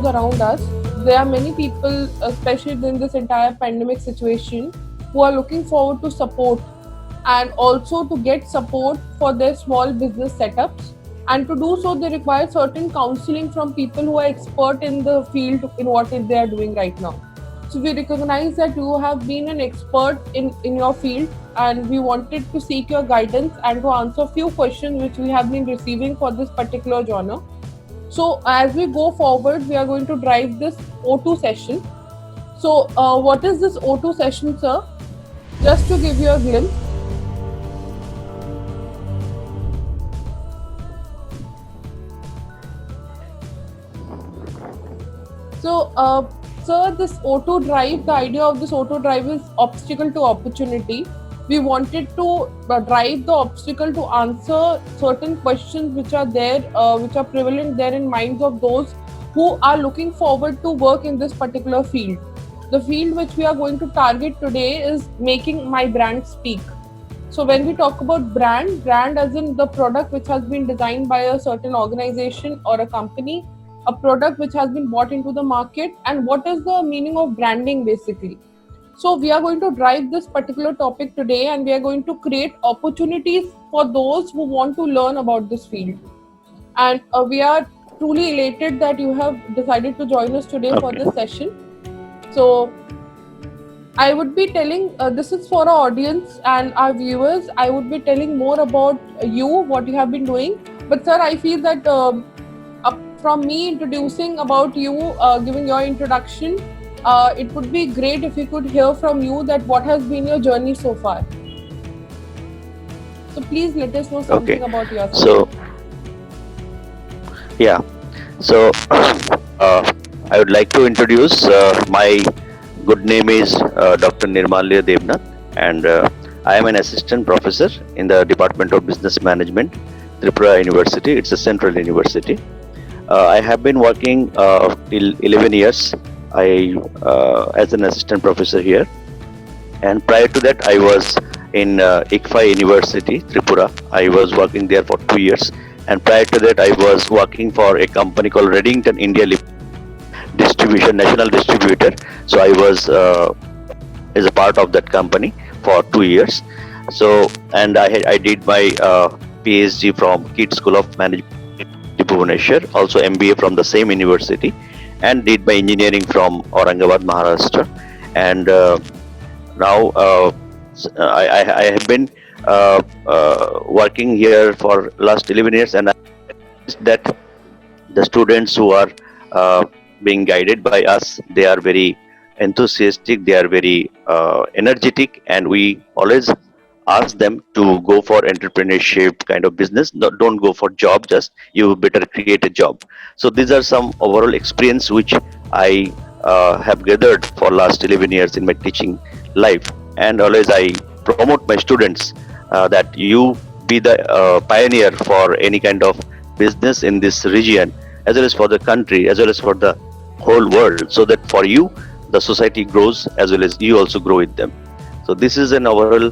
around us. There are many people, especially in this entire pandemic situation, who are looking forward to support and also to get support for their small business setups. And to do so, they require certain counseling from people who are expert in the field in what they are doing right now. So we recognize that you have been an expert in your field, and we wanted to seek your guidance and to answer a few questions which we have been receiving for this particular genre. So as we go forward, we are going to drive this O2 session. So what is this O2 session, sir? Just to give you a glimpse. So, sir, this O2 drive, the idea of this O2 drive is obstacle to opportunity. We wanted to drive the obstacle to answer certain questions which are there, which are prevalent there in minds of those who are looking forward to work in this particular field. The field which we are going to target today is making my brand speak. So when we talk about brand as in the product which has been designed by a certain organization or a company, a product which has been bought into the market, and what is the meaning of branding basically. So we are going to drive this particular topic today, and we are going to create opportunities for those who want to learn about this field. And we are truly elated that you have decided to join us today for this session. So I would be telling, this is for our audience and our viewers, I would be telling more about you, what you have been doing. But sir, I feel that from me introducing about you, giving your introduction, it would be great if we could hear from you that what has been your journey so far. So please let us know something about yourself. So I would like to introduce my good name is Dr. Nirmalya Devnath, and I am an assistant professor in the Department of Business Management, Tripura University. It's a central university. I have been working till 11 years as an assistant professor here, and prior to that I was in ICFA University, Tripura. I was working there for 2 years, and prior to that I was working for a company called Redington India Distribution, national distributor. So I was as a part of that company for 2 years. So, and I did my PhD from KIT School of Management, Bhubaneswar, also MBA from the same university, and did my engineering from Aurangabad, Maharashtra. And now I have been working here for last 11 years, and I that the students who are being guided by us, they are very enthusiastic, they are very energetic, and we always ask them to go for entrepreneurship kind of business. Don't go for job, just you better create a job. So these are some overall experience which I have gathered for last 11 years in my teaching life, and always I promote my students that you be the pioneer for any kind of business in this region, as well as for the country, as well as for the whole world, so that for you the society grows as well as you also grow with them. So this is an overall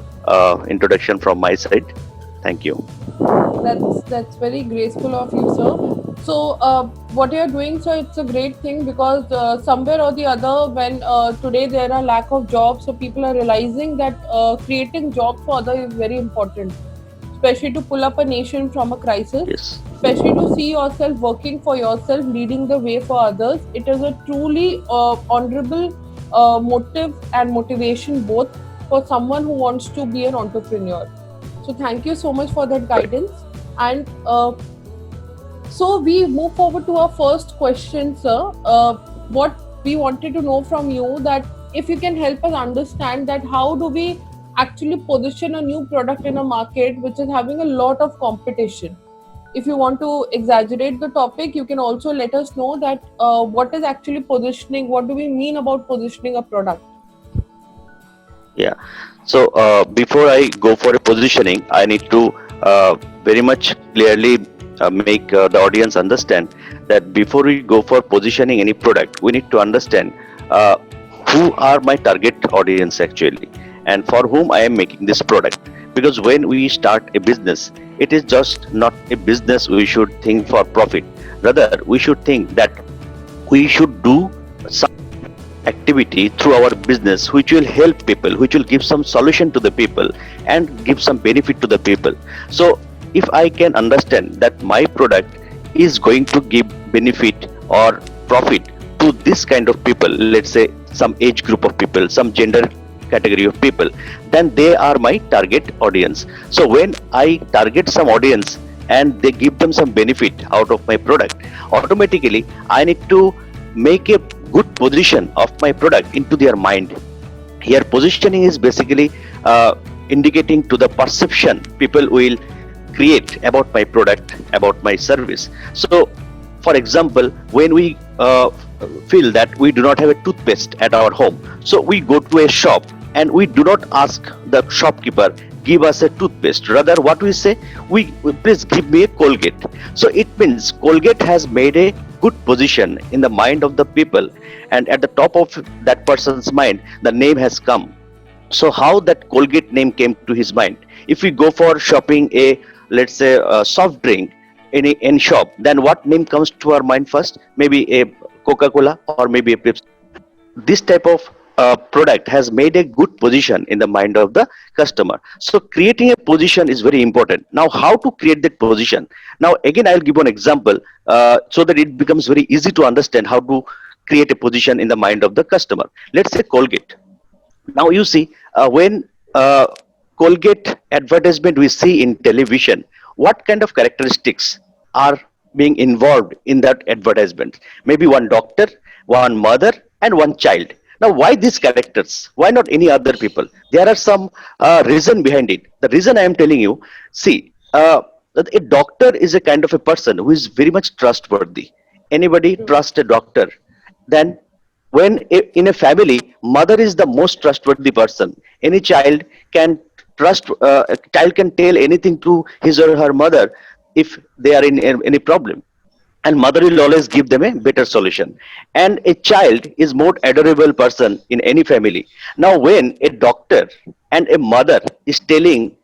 introduction from my side. Thank you. That's very graceful of you, sir. So what you are doing, sir, it's a great thing, because somewhere or the other, when today there are lack of jobs, so people are realizing that creating jobs for others is very important, especially to pull up a nation from a crisis. Yes. Especially to see yourself working for yourself, leading the way for others. It is a truly honorable motive and motivation both for someone who wants to be an entrepreneur. So thank you so much for that guidance. And so we move forward to our first question, sir. What we wanted to know from you, that if you can help us understand that how do we actually position a new product in a market which is having a lot of competition. If you want to exaggerate the topic, you can also let us know that what is actually positioning, what do we mean about positioning a product? Yeah. So before I go for a positioning, I need to very much clearly make the audience understand that before we go for positioning any product, we need to understand who are my target audience actually, and for whom I am making this product. Because when we start a business, it is just not a business we should think for profit. Rather, we should think that we should do some activity through our business which will help people, which will give some solution to the people and give some benefit to the people. So if I can understand that my product is going to give benefit or profit to this kind of people, let's say some age group of people, some gender category of people, then they are my target audience. So when I target some audience and they give them some benefit out of my product, automatically I need to make a good position of my product into their mind. Here positioning is basically indicating to the perception people will create about my product, about my service. So for example, when we feel that we do not have a toothpaste at our home, so we go to a shop and we do not ask the shopkeeper give us a toothpaste. Rather what we say, we please give me a Colgate. So it means Colgate has made a good position in the mind of the people, and at the top of that person's mind the name has come. So how that Colgate name came to his mind? If we go for shopping a, let's say, a soft drink in shop, then what name comes to our mind first? Maybe a Coca-Cola or maybe a Pepsi. This type of product has made a good position in the mind of the customer. So creating a position is very important. Now how to create that position? Now again I'll give one example so that it becomes very easy to understand how to create a position in the mind of the customer. Let's say Colgate. Now you see, when Colgate advertisement we see in television, what kind of characteristics are being involved in that advertisement? Maybe one doctor, one mother, and one child. Now, why these characters? Why not any other people? There are some reason behind it. The reason I am telling you, see, that a doctor is a kind of a person who is very much trustworthy. Anybody True. trust a doctor? Then when in a family, mother is the most trustworthy person. Any child can trust, a child can tell anything to his or her mother if they are in any problem, and mother will always give them a better solution. And a child is more adorable person in any family. Now when a doctor and a mother is telling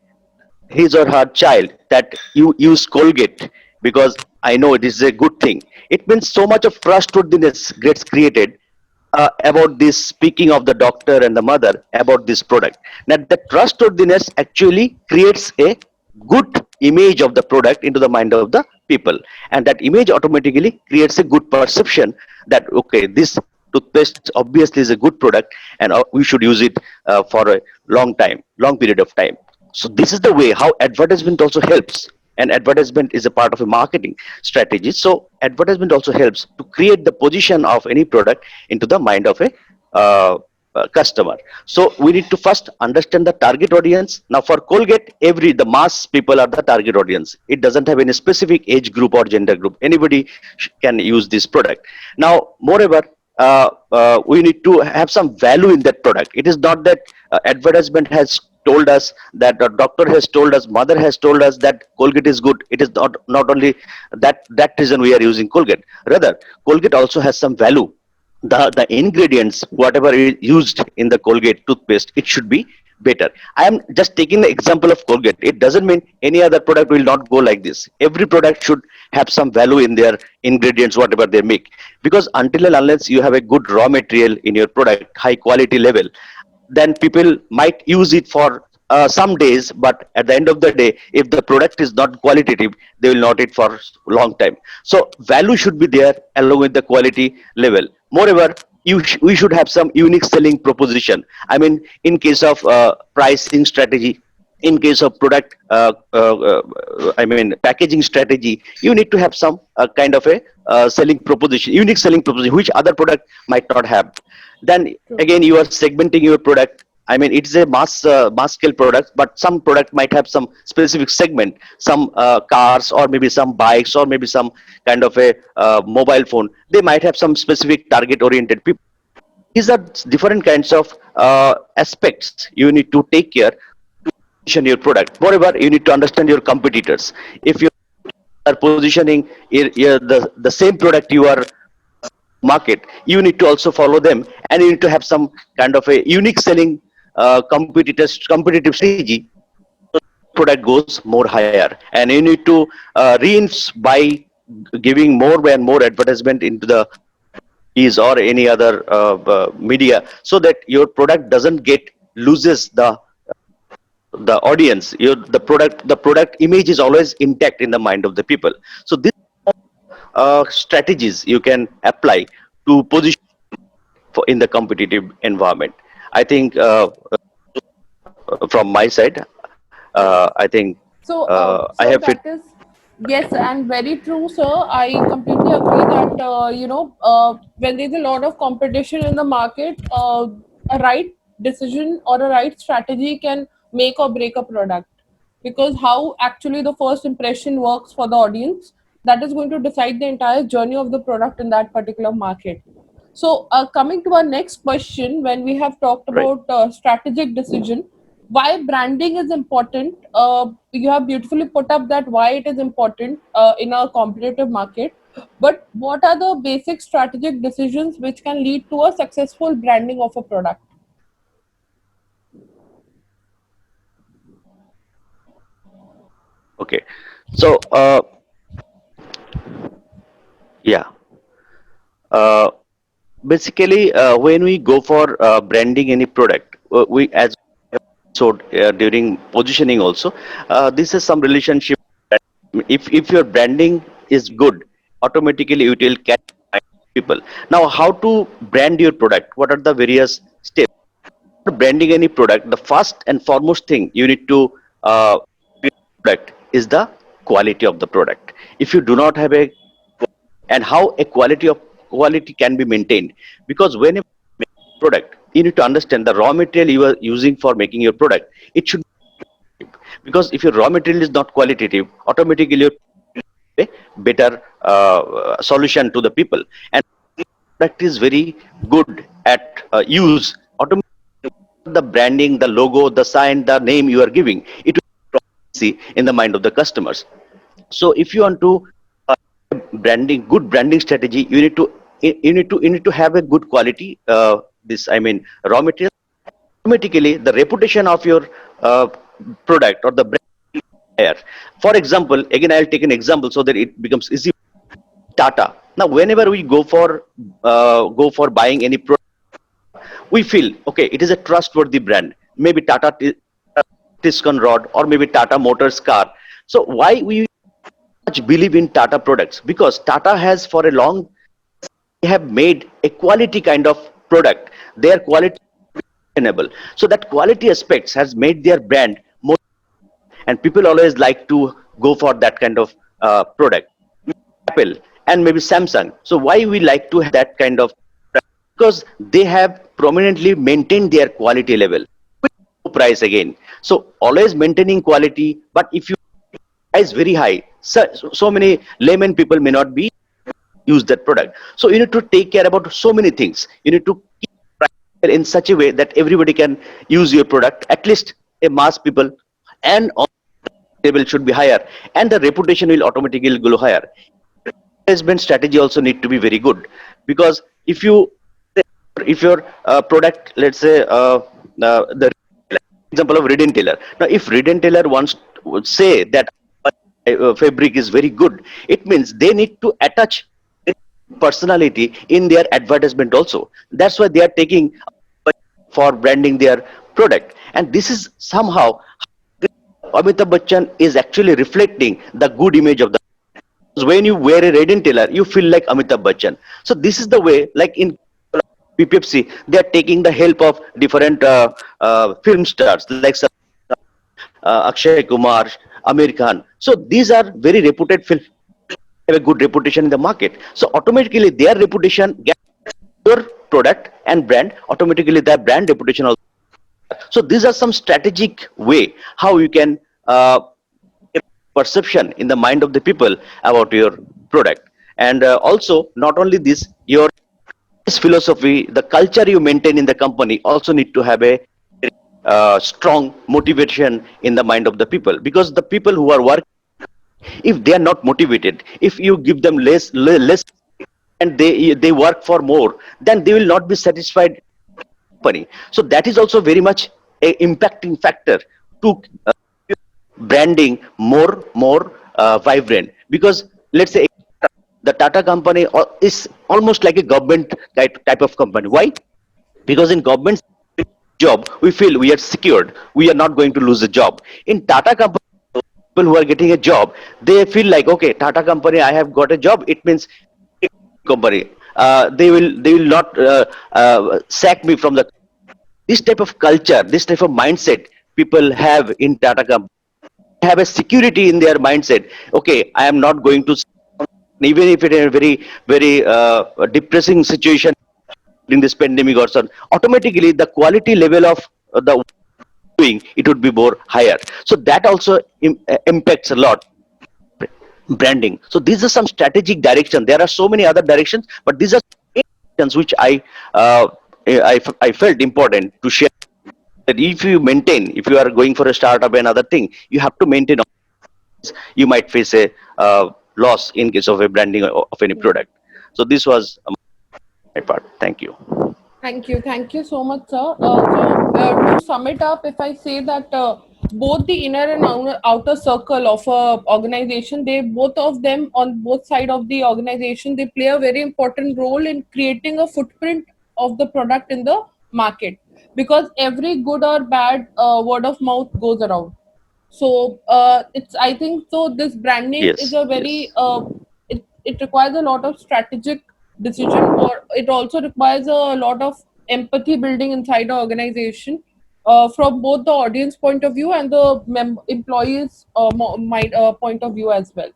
his or her child that you use Colgate because I know it is a good thing, it means so much of trustworthiness gets created about this, speaking of the doctor and the mother about this product. Now the trustworthiness actually creates a good image of the product into the mind of the people, and that image automatically creates a good perception that okay, this toothpaste obviously is a good product and we should use it for a long period of time. So this is the way how advertisement also helps, and advertisement is a part of a marketing strategy. So advertisement also helps to create the position of any product into the mind of a customer. So we need to first understand the target audience. Now for Colgate, the mass people are the target audience. It doesn't have any specific age group or gender group. Anybody can use this product. Now moreover, we need to have some value in that product. It is not that advertisement has told us, that the doctor has told us, mother has told us that Colgate is good. It is not only that reason we are using Colgate. Rather, Colgate also has some value. The ingredients, whatever is used in the Colgate toothpaste, it should be better. I am just taking the example of Colgate. It doesn't mean any other product will not go like this. Every product should have some value in their ingredients, whatever they make. Because until and unless you have a good raw material in your product, high quality level, then people might use it for some days, but at the end of the day, if the product is not qualitative, they will not eat for long time. So value should be there along with the quality level. Moreover, we should have some unique selling proposition. I mean, in case of pricing strategy, in case of product I mean packaging strategy, you need to have some kind of a selling proposition, unique selling proposition, which other product might not have. Then True. again you are segmenting your product. I mean, it's a mass scale product, but some product might have some specific segment, some cars or maybe some bikes or maybe some kind of a mobile phone. They might have some specific target oriented people. These are different kinds of aspects you need to take care to position your product. Moreover, you need to understand your competitors. If you are positioning the same product you are market, you need to also follow them, and you need to have some kind of a unique selling competitive strategy. Product goes more higher, and you need to reinforce by giving more and more advertisement into the is or any other media, so that your product doesn't get loses the audience. The product image is always intact in the mind of the people. So these strategies you can apply to position in the competitive environment. I think from my side, I think So, I sir, have fit. that is yes, and very true, sir. I completely agree that when there's a lot of competition in the market, a right decision or a right strategy can make or break a product. Because how actually the first impression works for the audience, that is going to decide the entire journey of the product in that particular market. So, coming to our next question, when we have talked Right. about strategic decision, why branding is important. You have beautifully put up that why it is important in a competitive market. But what are the basic strategic decisions which can lead to a successful branding of a product? Okay. So yeah. Uh, Basically, when we go for branding any product, we as so during positioning also, this is some relationship. If your branding is good, automatically it will catch people. Now, how to brand your product? What are the various steps for branding any product? The first and foremost thing you need to uh, product is the quality of the product. If you do not have a, and how a quality can be maintained, because when a product, you need to understand the raw material you are using for making your product, it should, because if your raw material is not qualitative, automatically you a better solution to the people, and product is very good at use, automatically the branding, the logo, the sign, the name you are giving, it will see in the mind of the customers. So if you want to branding, good branding strategy, you need to have a good quality, this I mean raw material. Automatically the reputation of your uh, product or the brand higher. For example, again I'll take an example so that it becomes easy. Tata. Now whenever we go for buying any product, we feel okay, it is a trustworthy brand, maybe Tiscon rod or maybe Tata Motors car. So why we much believe in Tata products? Because Tata has for a long, they have made a quality kind of product. Their quality is sustainable. So that quality aspects has made their brand more, and people always like to go for that kind of product. Apple and maybe Samsung. So why we like to have that kind of, because they have prominently maintained their quality level. Price again. So always maintaining quality, but if you price very high, so many layman people may not be use that product. So you need to take care about so many things. You need to keep price in such a way that everybody can use your product, at least a mass people, and level should be higher, and the reputation will automatically go higher. Management strategy also need to be very good, because if your product, let's say the example of Reed and Taylor. Now if Reed and Taylor wants would say that fabric is very good, it means they need to attach personality in their advertisement also. That's why they are taking for branding their product, and this is somehow Amitabh Bachchan is actually reflecting the good image of the. When you wear a Red and Taylor, you feel like Amitabh Bachchan. So this is the way, like in PPFC, they are taking the help of different film stars like Akshay Kumar, Amir Khan. So these are very reputed film, have a good reputation in the market. So automatically their reputation gets your product and brand. Automatically their brand reputation also. So these are some strategic way how you can perception in the mind of the people about your product. And also not only this, your philosophy, the culture you maintain in the company also need to have a strong motivation in the mind of the people, because the people who are working, if they are not motivated, if you give them less and they work for more, then they will not be satisfied company. So that is also very much a impacting factor to branding more vibrant. Because let's say The Tata company is almost like a government type of company. Why? Because in government job, we feel we are secured. We are not going to lose a job. In Tata company, people who are getting a job, they feel like, okay, Tata company, I have got a job. It means company. They will not sack me from the. This type of culture, this type of mindset people have in Tata company have a security in their mindset. Okay, I am not going to, even if it is a very depressing situation in this pandemic or so. Automatically, the quality level of the doing it would be more higher. So that also impacts a lot branding. So these are some strategic direction. There are so many other directions, but these are directions which uh, I felt important to share. That if you maintain, if you are going for a startup and other thing, you have to maintain. You might face a loss in case of a branding of any product. So this was my part. Thank you. Thank you so much, sir. To sum it up, if I say that both the inner and outer circle of a organization, they both of them on both side of the organization, they play a very important role in creating a footprint of the product in the market. Because every good or bad word of mouth goes around. So it's I think so. This branding is Yes, a yes, very it requires a lot of strategic decision, or it also requires a lot of empathy building inside the organization, from both the audience point of view and the employees point of view as well.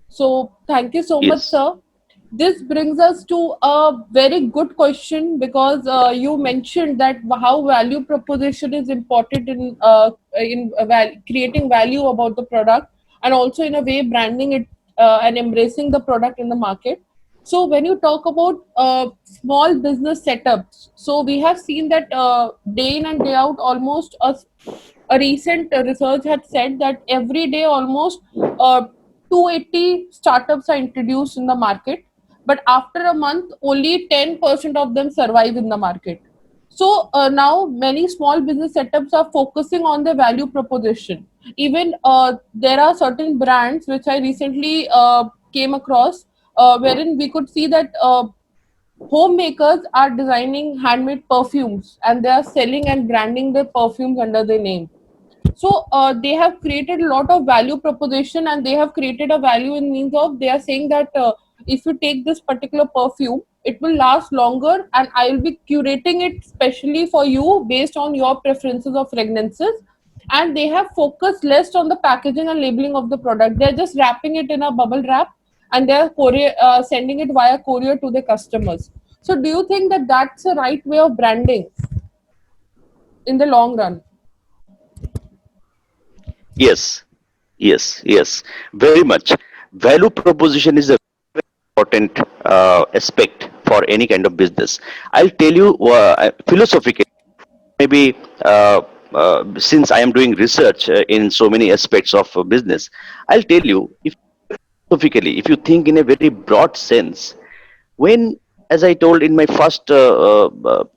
So thank you so much, yes, sir. This brings us to a very good question, because you mentioned that how value proposition is important in creating value about the product, and also in a way branding it and embracing the product in the market. So when you talk about small business setups, so we have seen that day in and day out, almost a recent research had said that every day almost 280 startups are introduced in the market, but after a month only 10% of them survive in the market. So now many small business setups are focusing on the value proposition. Even there are certain brands which I recently came across, wherein we could see that homemakers are designing handmade perfumes and they are selling and branding their perfumes under their name. So they have created a lot of value proposition, and they have created a value in means of they are saying that if you take this particular perfume, it will last longer, and I will be curating it specially for you based on your preferences of fragrances. And they have focused less on the packaging and labeling of the product. They're just wrapping it in a bubble wrap, and they're sending it via courier to the customers. So do you think that that's the right way of branding in the long run? yes, yes, yes. Very much. Value proposition is a important aspect for any kind of business. I'll tell you philosophically. Maybe since I am doing research in so many aspects of business, I'll tell you, if philosophically, if you think in a very broad sense, when, as I told in my first that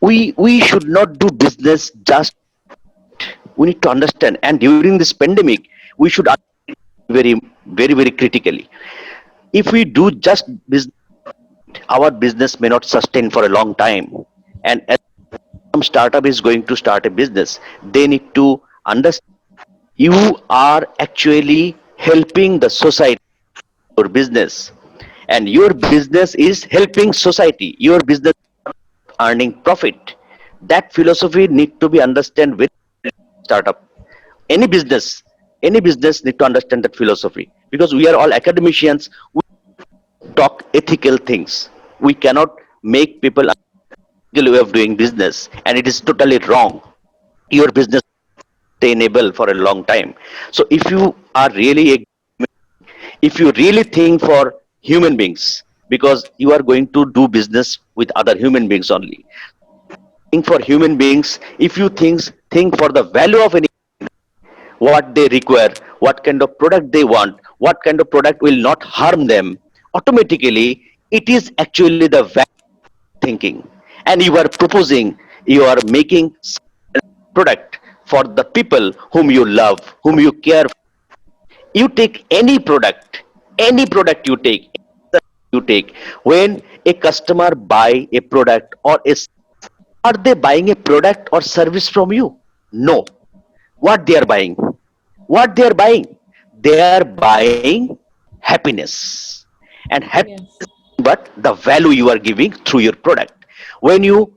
we should not do business just, we need to understand, and during this pandemic we should very very critically, if we do just business, our business may not sustain for a long time. And as some startup is going to start a business, they need to understand you are actually helping the society, your business, and your business is helping society, your business earning profit. That philosophy need to be understand with startup. Any business need to understand that philosophy, because we are all academicians. We talk ethical things. We cannot make people ethical way of doing business, and it is totally wrong. Your business sustainable for a long time. So if you are really if you really think for human beings, because you are going to do business with other human beings only, think for human beings. If you think for the value of any, what they require, what kind of product they want, what kind of product will not harm them, automatically it is actually the value thinking. And you are proposing, you are making product for the people whom you love, whom you care. You take any product, Any product you take, when a customer buy a product or is, are they buying a product or service from you? No. What they are buying? What they are buying? They are buying happiness. And happiness, Yes. but the value you are giving through your product. When you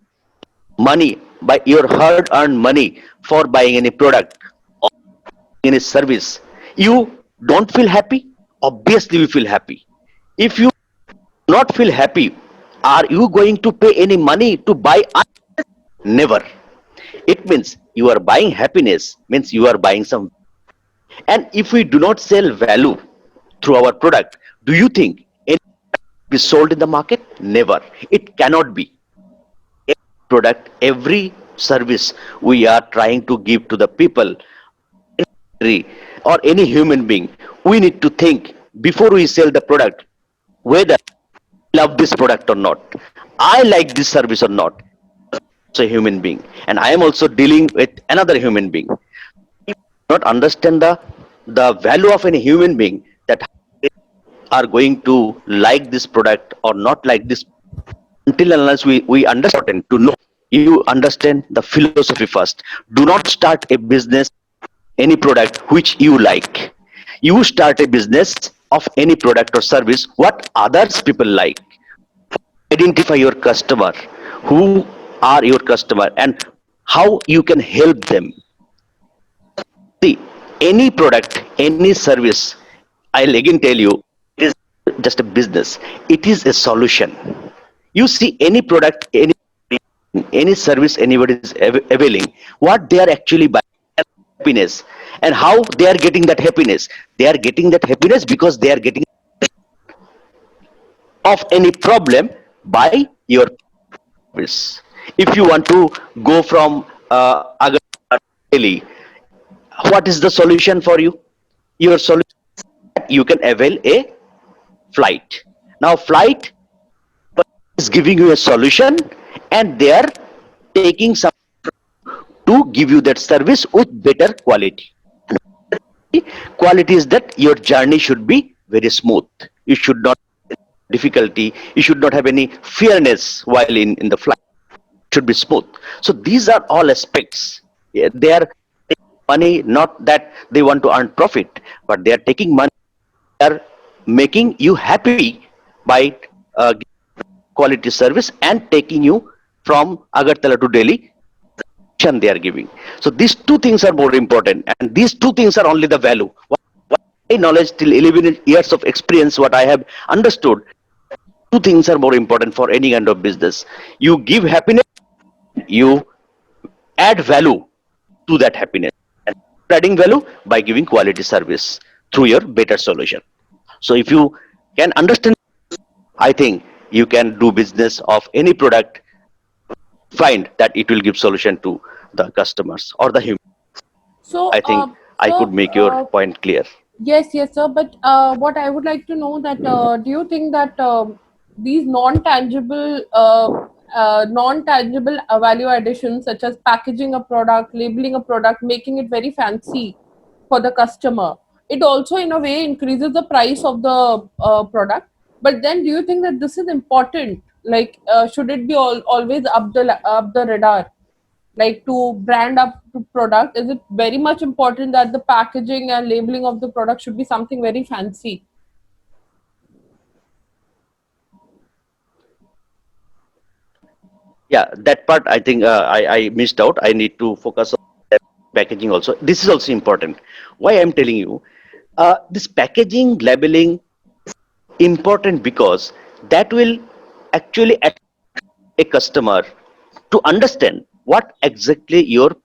money by your hard earned money for buying any product or any service, you don't feel happy? Obviously, you feel happy. If you not feel happy, are you going to pay any money to buy? Never. It means you are buying happiness, means you are buying some. And if we do not sell value through our product, do you think it be sold in the market? Never. It cannot be. Every product, every service we are trying to give to the people or any human being, we need to think before we sell the product whether I love this product or not. I like this service or not. As a human being, and I am also dealing with another human being. Not understand the value of any human being, that are going to like this product or not like this, until and unless we understand to know. You understand the philosophy first. Do not start a business any product which you like. You start a business of any product or service what others people like. Identify your customer, who are your customer, and how you can help them. See, any product, any service, I'll again tell you, it is just a business. It is a solution. You see, any product, any service anybody is availing, what they are actually buying, happiness, and how they are getting that happiness. They are getting that happiness because they are getting of any problem by your service. If you want to go from Agra to Delhi, what is the solution for you? Your solution, you can avail a flight. Now flight is giving you a solution, and they are taking some to give you that service with better quality. Quality is that your journey should be very smooth. You should not difficulty, you should not have any fearness while in the flight. It should be smooth. So these are all aspects. Yeah, they are money, not that they want to earn profit, but they are taking money, they are making you happy by quality service and taking you from Agartala to Delhi, they are giving. So these two things are more important, and these two things are only the value. What my knowledge till 11 years of experience, what I have understood, two things are more important for any kind of business. You give happiness, you add value to that happiness, and adding value by giving quality service through your better solution. So if you can understand, I think you can do business of any product, find that it will give solution to the customers or the human. So, I think I sir, could make your point clear. yes, yes, sir. But what I would like to know that do you think that these non-tangible value additions, such as packaging a product, labeling a product, making it very fancy for the customer, it also in a way increases the price of the product. But then, do you think that this is important? Like, should it be always up the radar? Like to brand up to product, is it very much important that the packaging and labeling of the product should be something very fancy? Yeah, that part I think I missed out. I need to focus on that packaging also. This is also important. Why I'm telling you, this packaging labeling important because that will actually attract a customer to understand what exactly your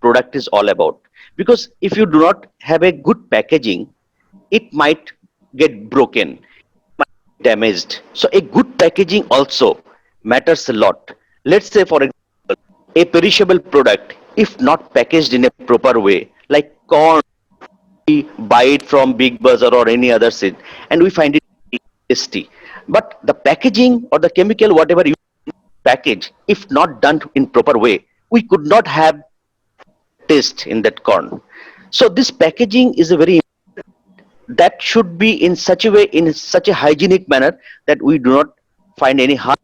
product is all about. Because if you do not have a good packaging, it might get broken, damaged. So a good packaging also matters a lot. Let's say for example, a perishable product, if not packaged in a proper way, like corn, we buy it from Big Bazaar or any other seed, and we find it tasty. But the packaging or the chemical, whatever you package, if not done in proper way, we could not have taste in that corn. So this packaging is a very, that should be in such a way, in such a hygienic manner, that we do not find any harm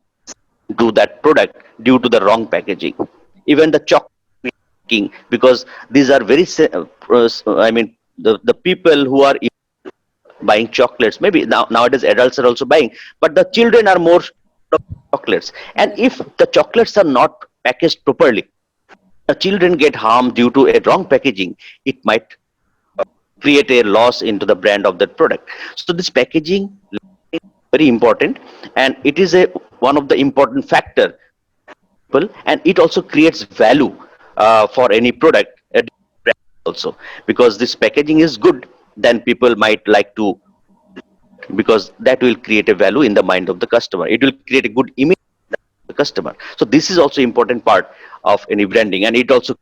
to that product due to the wrong packaging. Even the chocolate, because these are very I mean, the people who are buying chocolates, maybe nowadays adults are also buying, but the children are more chocolates. And Yes. if the chocolates are not packaged properly, the children get harmed due to a wrong packaging, it might create a loss into the brand of that product. So this packaging is very important, and it is a one of the important factor, and it also creates value for any product also, because this packaging is good, then people might like to, because that will create a value in the mind of the customer, it will create a good image of the customer. So this is also important part of any branding, and it also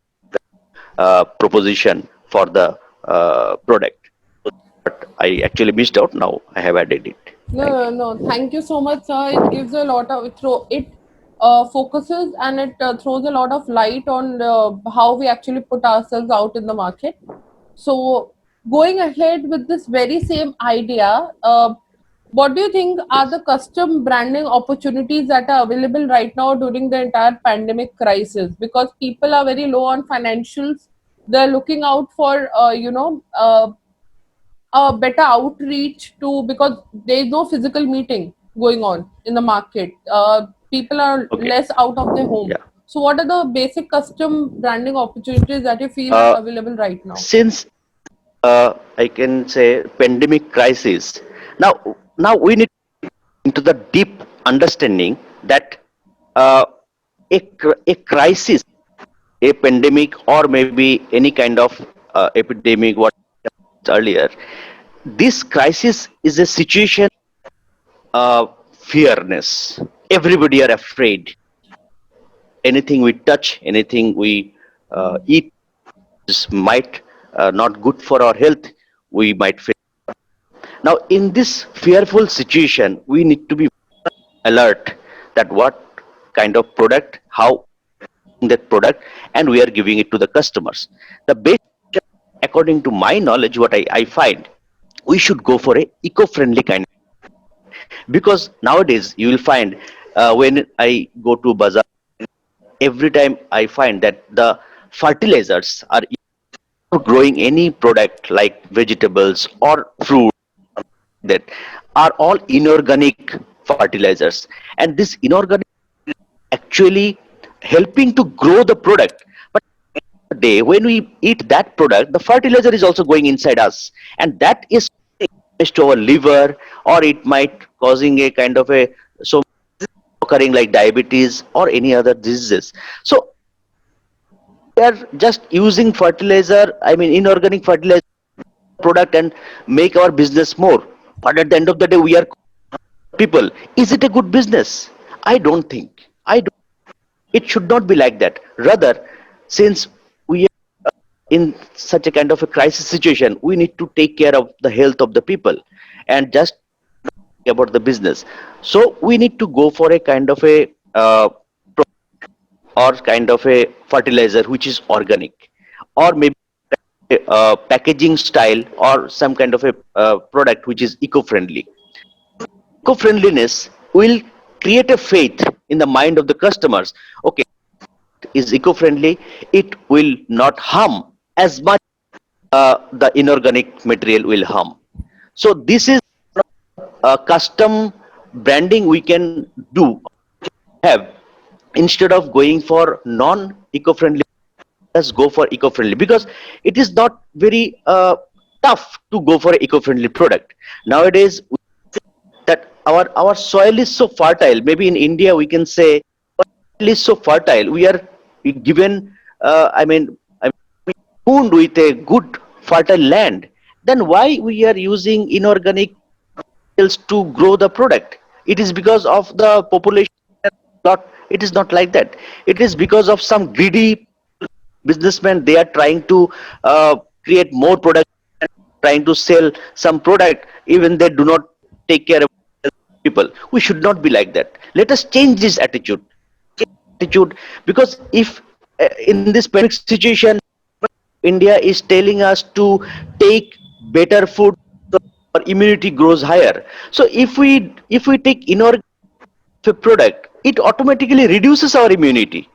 proposition for the product. But I actually missed out, now I have added it. No, Thank no, you. no. Thank you so much, sir. It gives a lot of it focuses and it throws a lot of light on how we actually put ourselves out in the market. So, going ahead with this very same idea, what do you think are the custom branding opportunities that are available right now during the entire pandemic crisis? Because people are very low on financials, they're looking out for a better outreach to, because there is no physical meeting going on in the market. People are Okay. less out of their home. Yeah. So, what are the basic custom branding opportunities that you feel are Uh, available right now? since I can say pandemic crisis, now we need into the deep understanding that uh, a crisis, a pandemic, or maybe any kind of epidemic, what earlier, this crisis is a situation, fearness. Everybody are afraid. Anything we touch, anything we eat is might not good for our health. We might fail. Now, in this fearful situation, we need to be alert that what kind of product, how that product, and we are giving it to the customers. The best, according to my knowledge, what I find, we should go for a eco-friendly kind, because nowadays you will find, when I go to bazaar, every time I find that the fertilizers are growing any product like vegetables or fruit, that are all inorganic fertilizers, and this inorganic actually helping to grow the product. But the day when we eat that product, the fertilizer is also going inside us, and that is damage to our liver, or it might causing a kind of a, so occurring like diabetes or any other diseases. So we are just using fertilizer, I mean inorganic fertilizer product, and make our business more. But at the end of the day, we are people. Is it a good business? I don't think. I don't. It should not be like that. Rather, since we are in such a kind of a crisis situation, we need to take care of the health of the people, and just about the business. So we need to go for a kind of a or kind of a fertilizer which is organic, or maybe packaging style, or some kind of a product which is eco-friendly. Eco-friendliness will create a faith in the mind of the customers. Okay, is eco-friendly, it will not harm as much the inorganic material will harm. So this is a custom branding we can do, have, instead of going for non eco-friendly. Let's go for eco-friendly, because it is not very tough to go for an eco-friendly product nowadays. That our soil is so fertile, maybe in India we can say soil is so fertile, we are given, I mean food with a good fertile land, then why we are using inorganic materials to grow the product? It is because of the population, not, it is not like that. It is because of some greedy businessmen, they are trying to create more product, trying to sell some product, even they do not take care of people. We should not be like that. Let us change this attitude, because if in this pandemic situation, India is telling us to take better food, our immunity grows higher. So if we take inorganic product, it automatically reduces our immunity.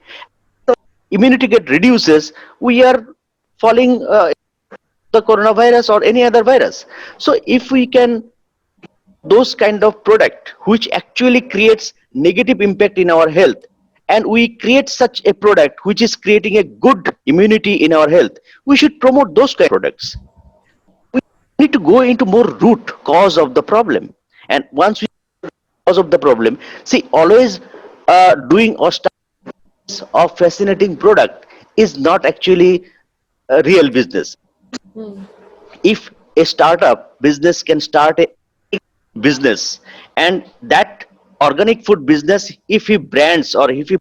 Immunity get reduces, we are falling the coronavirus or any other virus. So if we can those kind of product which actually creates negative impact in our health, and we create such a product which is creating a good immunity in our health, we should promote those kind of products. We need to go into more root cause of the problem. And once we cause of the problem, see, always doing or of fascinating product is not actually a real business. Hmm. If a startup business can start a business, and that organic food business, if he brands or if he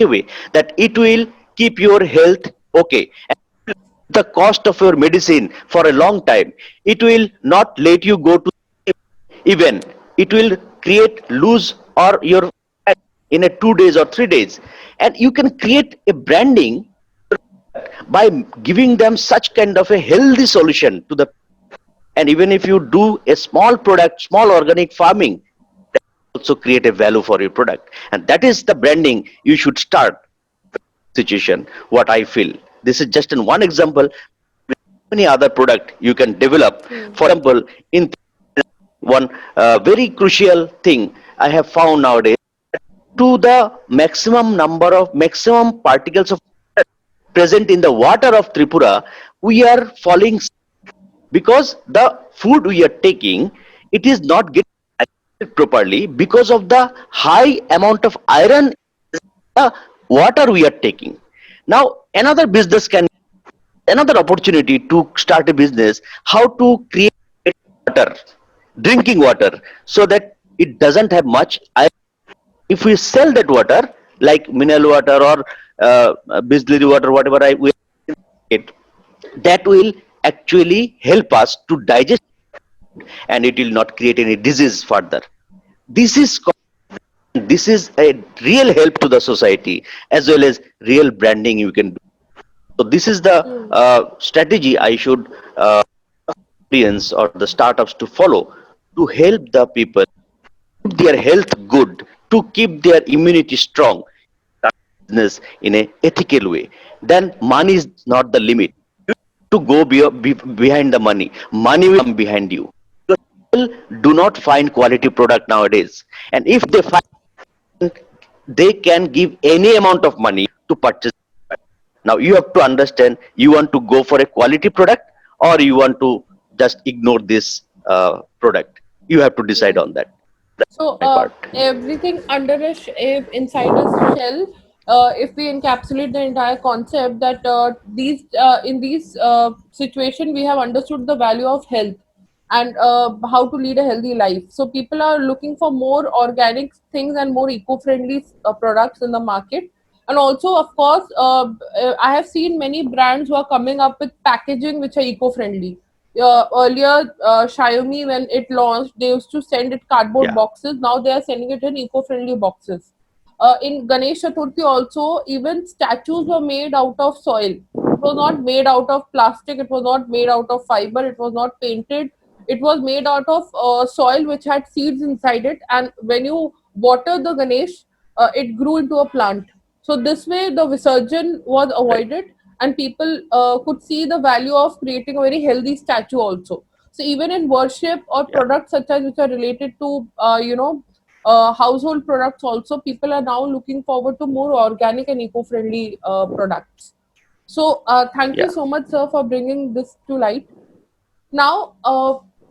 way that it will keep your health okay, and the cost of your medicine for a long time, it will not let you go to, even it will create lose or your in a 2 days or 3 days. And you can create a branding by giving them such kind of a healthy solution to the. And even if you do a small product, small organic farming, also create a value for your product, and that is the branding you should start. Situation, what I feel, this is just in one example. Many other product you can develop. Hmm. For example, in one very crucial thing I have found nowadays, to the maximum number of maximum particles of present in the water of Tripura, we are falling because the food we are taking, it is not getting digested properly because of the high amount of iron in the water we are taking. Now another business can, another opportunity to start a business, how to create water, drinking water, so that it doesn't have much iron. If we sell that water like mineral water or bisleri water, whatever we get, that will actually help us to digest, and it will not create any disease further. This is this is a real help to the society, as well as real branding you can do. So this is the Hmm. strategy I should audience or the startups to follow, to help the people keep their health good, to keep their immunity strong, business in a ethical way. Then money is not the limit. To go behind the money, money will come behind you. People do not find quality product nowadays, and if they find, they can give any amount of money to purchase. Now you have to understand, you want to go for a quality product or you want to just ignore this product. You have to decide Right. on that. So That's my part. everything under a inside a shell. If we encapsulate the entire concept, that these in these situation we have understood the value of health and how to lead a healthy life. So people are looking for more organic things and more eco-friendly products in the market. And also, of course, I have seen many brands who are coming up with packaging which are eco-friendly. Earlier, Xiaomi, when it launched, they used to send it cardboard Yeah, boxes. Now they are sending it in eco-friendly boxes. In Ganesh Chaturthi also, even statues were made out of soil. It was not made out of plastic. It was not made out of fiber. It was not painted. It was made out of soil which had seeds inside it. And when you water the Ganesh, it grew into a plant. So this way, the Visarjan was right. avoided, and people could see the value of creating a very healthy statue also. So even in worship or Yeah, products such as which are related to household products also, people are now looking forward to more organic and eco-friendly products. So thank you yeah, so much, sir, for bringing this to light. Now,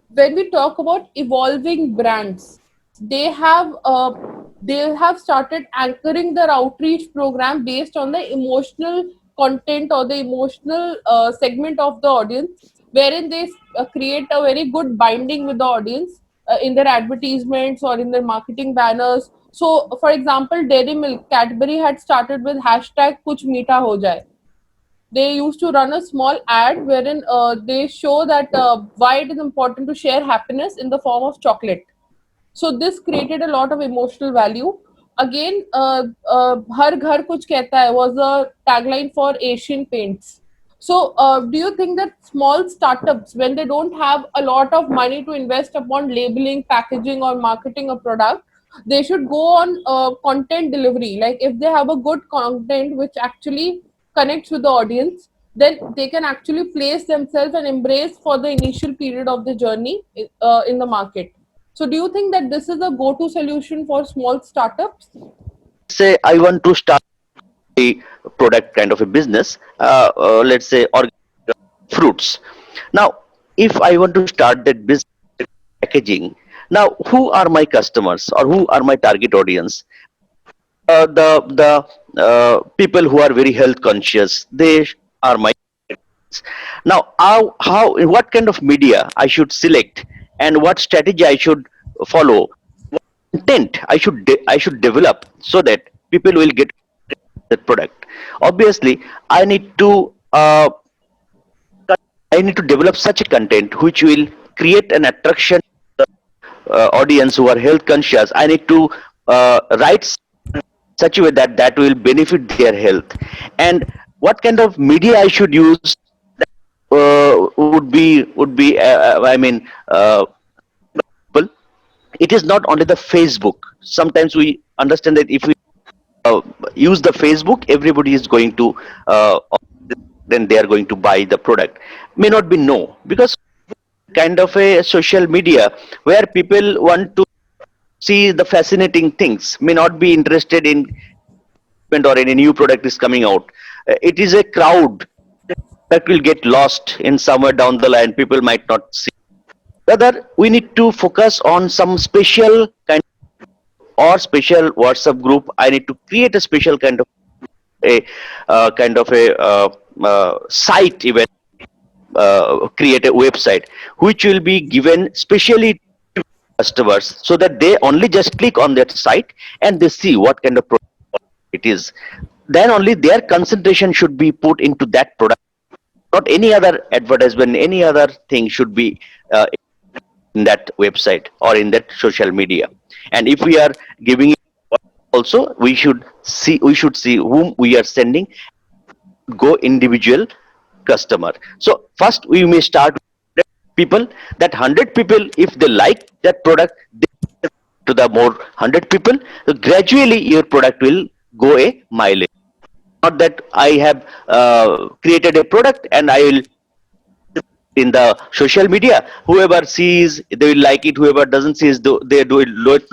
when we talk about evolving brands, they have uh, they have started anchoring their outreach program based on the emotional content or the emotional segment of the audience, wherein they create a very good binding with the audience in their advertisements or in their marketing banners. So, for example, Dairy Milk, Cadbury had started with hashtag Kuch Meeta Ho Jaye. They used to run a small ad wherein they show that why it is important to share happiness in the form of chocolate. So this created a lot of emotional value. Again, Har Ghar Kuch Kehta Hai was a tagline for Asian Paints. So, do you think that small startups, when they don't have a lot of money to invest upon labeling, packaging, or marketing a product, they should go on content delivery? Like, if they have a good content which actually connects with the audience, then they can actually place themselves and embrace for the initial period of the journey in the market. So, do you think that this is a go-to solution for small startups? Say I want to start a product kind of a business, let's say organic fruits. Now, if I want to start that business packaging, now who are my customers or who are my target audience? The people who are very health conscious. They are my now. How what kind of media I should select and what strategy I should follow? Content I should develop so that people will get that product. Obviously, I need to uh, I need to develop such a content which will create an attraction audience who are health conscious. I need to write such a way that that will benefit their health. And what kind of media I should use would be I mean well, it is not only the Facebook. Sometimes we understand that if we uh, use the Facebook, everybody is going to then they are going to buy the product. May not be no, because kind of a social media where people want to see the fascinating things, may not be interested in or any new product is coming out. It is a crowd that will get lost in somewhere down the line. People might not see. Rather, we need to focus on some special kind or special WhatsApp group. I need to create a special a kind of a site, even create a website which will be given specially to customers, so that they only just click on that site and they see what kind of product it is. Then only their concentration should be put into that product, not any other advertisement, any other thing should be in that website or in that social media. And if we are giving it, also we should see whom we are sending, go individual customer. So first we may start with people, that 100 people, if they like that product, they to the more 100 people. So gradually your product will go a mileage. Not that I have created a product and I will in the social media, whoever sees they will like it, whoever doesn't see they do it.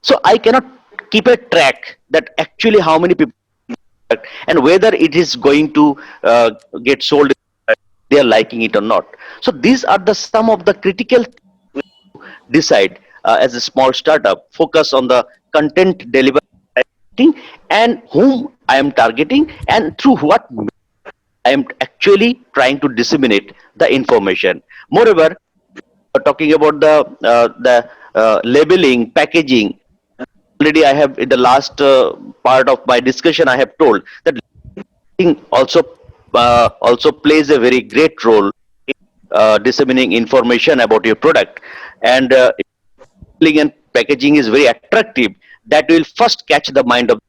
So I cannot keep a track that actually how many people and whether it is going to get sold, they are liking it or not. So these are the some of the critical decide as a small startup. Focus on the content delivery and whom I am targeting and through what I am actually trying to disseminate the information. Moreover, talking about the labeling, packaging. Already, I have in the last part of my discussion, I have told that labeling also plays a very great role in disseminating information about your product. And labeling and packaging is very attractive. That will first catch the mind of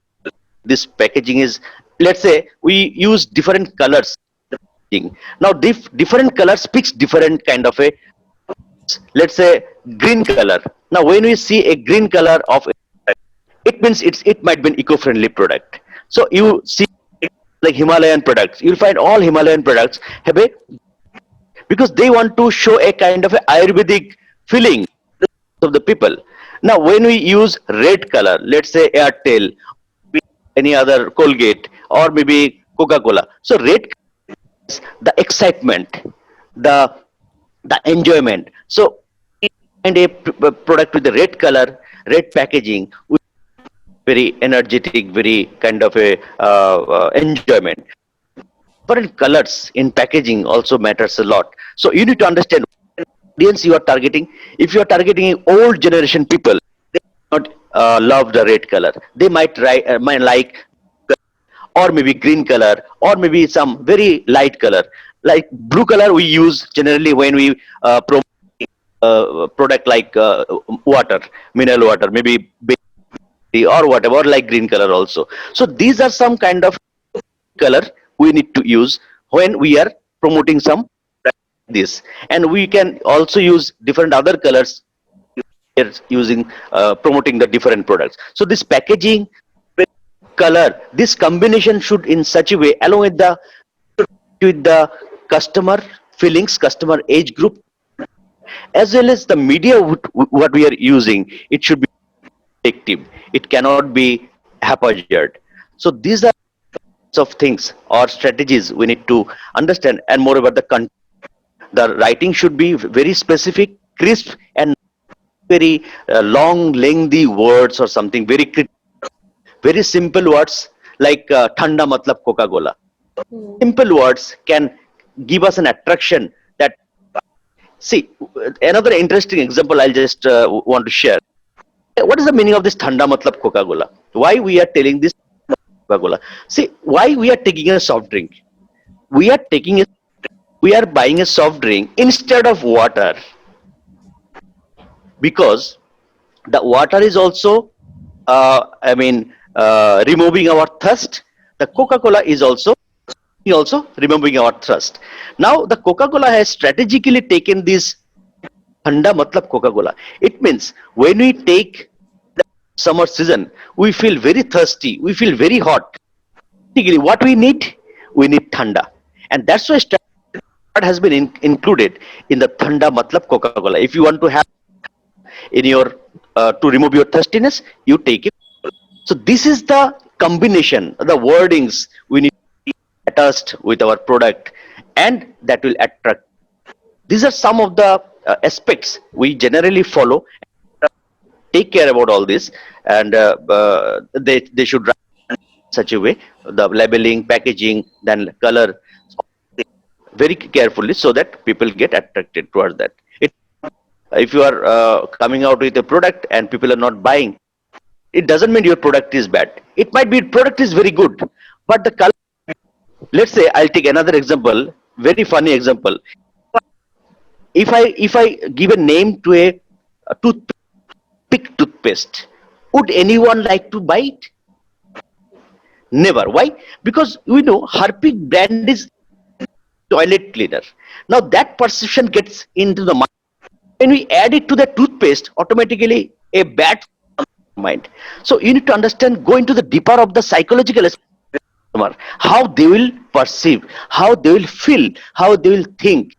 this packaging is. Let's say we use different colors. Now, different colors speaks different kind of a, let's say green color. Now when we see a green color of it means it might be an eco-friendly product. So you see like Himalayan products, you'll find all Himalayan products have a, because they want to show a kind of a Ayurvedic feeling of the people. Now when we use red color, let's say Airtel, any other Colgate, or maybe Coca-Cola, so red is the excitement, the the enjoyment. So find a product with the red color, red packaging, with very energetic, very kind of a enjoyment. Different colors in packaging also matters a lot. So you need to understand audience you are targeting. If you are targeting old generation people, they not love the red color. They might like or maybe green color or maybe some very light color. Like blue color we use generally when we promote product like water, mineral water, maybe or whatever, like green color also. So these are some kind of color we need to use when we are promoting some this. And we can also use different other colors using promoting the different products. So this packaging, color, this combination should in such a way along with the customer feelings, customer age group, as well as the media what we are using. It should be effective. It cannot be haphazard. So these are of things or strategies we need to understand. And moreover, the writing should be very specific, crisp, and very long lengthy words or something very simple words like thanda matlab coca cola. Hmm. Simple words can give us an attraction. That, see, another interesting example I'll just want to share. What is the meaning of this thanda matlab coca cola? Why we are telling this coca cola? See, why we are taking a soft drink? We are taking a, we are buying a soft drink instead of water, because the water is also removing our thirst. The coca cola is also removing our thirst. Now the coca cola has strategically taken this thanda matlab coca cola. It means when we take summer season, we feel very thirsty, we feel very hot. Basically, what we need thanda. And that's why what has been included in the thanda matlab coca cola. If you want to have in your to remove your thirstiness, you take it. So this is the combination, the wordings we need attached with our product, and that will attract. These are some of the aspects we generally follow. Take care about all this, and they should write in such a way, the labeling, packaging, then color, very carefully, so that people get attracted towards that. If you are coming out with a product and people are not buying, it doesn't mean your product is bad. It might be product is very good, but the color. Let's say I'll take another example, very funny example. If I give a name to a toothpaste, would anyone like to buy it? Never. Why? Because we know Harpic brand is toilet cleaner. Now that perception gets into the mind. When we add it to the toothpaste, automatically a bad mind. So you need to understand, go into the deeper of the psychological customer, how they will perceive, how they will feel, how they will think.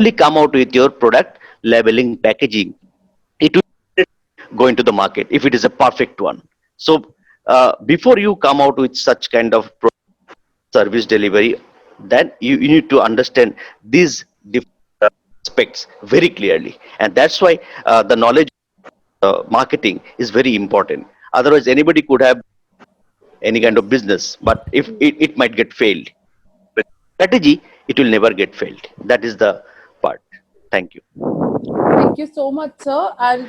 Only come out with your product labeling, packaging. It will go into the market if it is a perfect one. So before you come out with such kind of service delivery, then you need to understand these different aspects very clearly, and that's why the knowledge marketing is very important. Otherwise, anybody could have any kind of business, but if it might get failed. But strategy, it will never get failed. That is the part. Thank you. Thank you so much, sir. And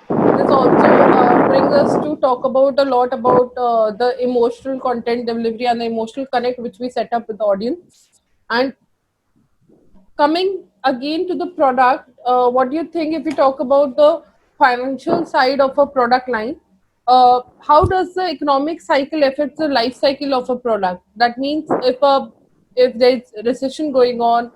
this also brings us to talk about a lot about the emotional content delivery and the emotional connect which we set up with the audience. And coming again to the product, what do you think if we talk about the financial side of a product line? How does the economic cycle affect the life cycle of a product? That means if there's recession going on,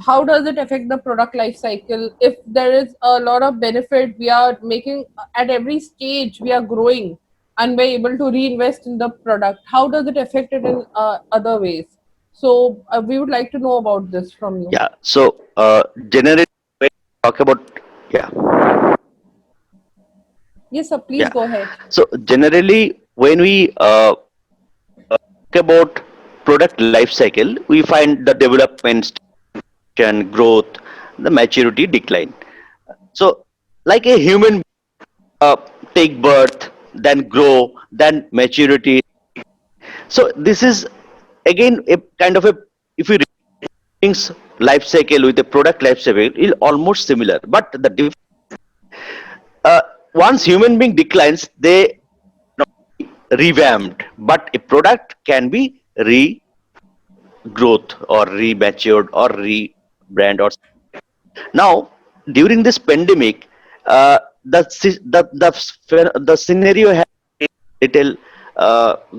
how does it affect the product life cycle? If there is a lot of benefit we are making at every stage, we are growing and we're able to reinvest in the product. How does it affect it in other ways? So we would like to know about this from you. Yeah. So generally, when we talk about, yeah, Yes, sir. Please yeah. go ahead. So generally, when we talk about product life cycle, we find the development, growth, the maturity, decline. So, like a human, uh, take birth, then grow, then maturity. So this is again a kind of a, if you things life cycle with the product life cycle is almost similar, but the uh, once human being declines, they revamped, but a product can be regrowth or rematured or rebrand. Or now during this pandemic, the scenario has little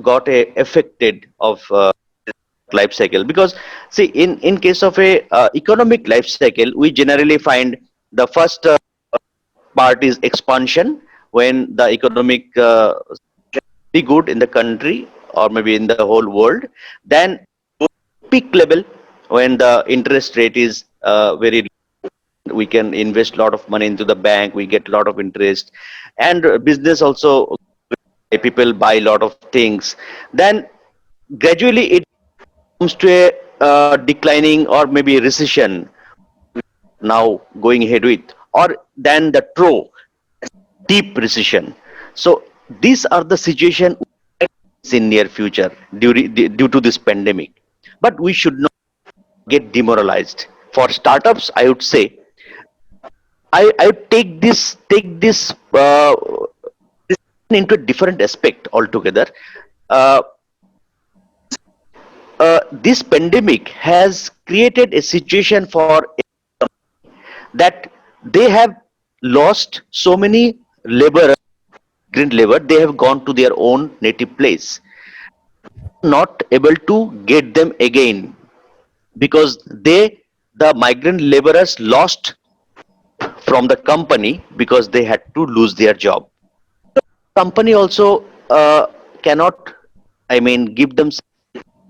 got a affected of life cycle. Because see, in case of a economic life cycle, we generally find the first part is expansion, when the economic be good in the country or maybe in the whole world. Then peak level, when the interest rate is very, we can invest a lot of money into the bank, we get a lot of interest, and business also, people buy a lot of things. Then gradually it comes to a declining or maybe a recession now going ahead with, or then the true deep recession. So these are the situation in near future due to this pandemic. But we should not get demoralized. For startups, I would say, I take this into a different aspect altogether. Uh, this pandemic has created a situation for that they have lost so many labor, migrant labor. They have gone to their own native place, not able to get them again, because the migrant laborers lost from the company because they had to lose their job. Company also cannot, I mean, give them,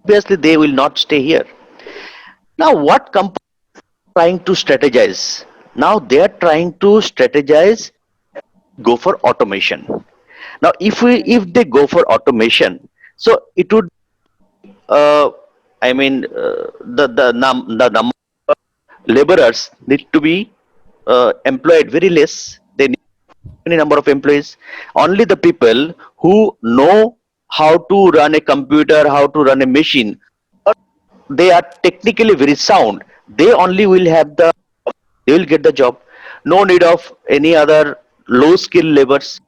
obviously they will not stay here. Now what company trying to strategize? Now they are trying to strategize, go for automation. Now if they go for automation, so it would uh, I mean, the number of laborers need to be employed very less. They need any number of employees. Only the people who know how to run a computer, how to run a machine, they are technically very sound. They only will have the, they will get the job. No need of any other low skill laborers.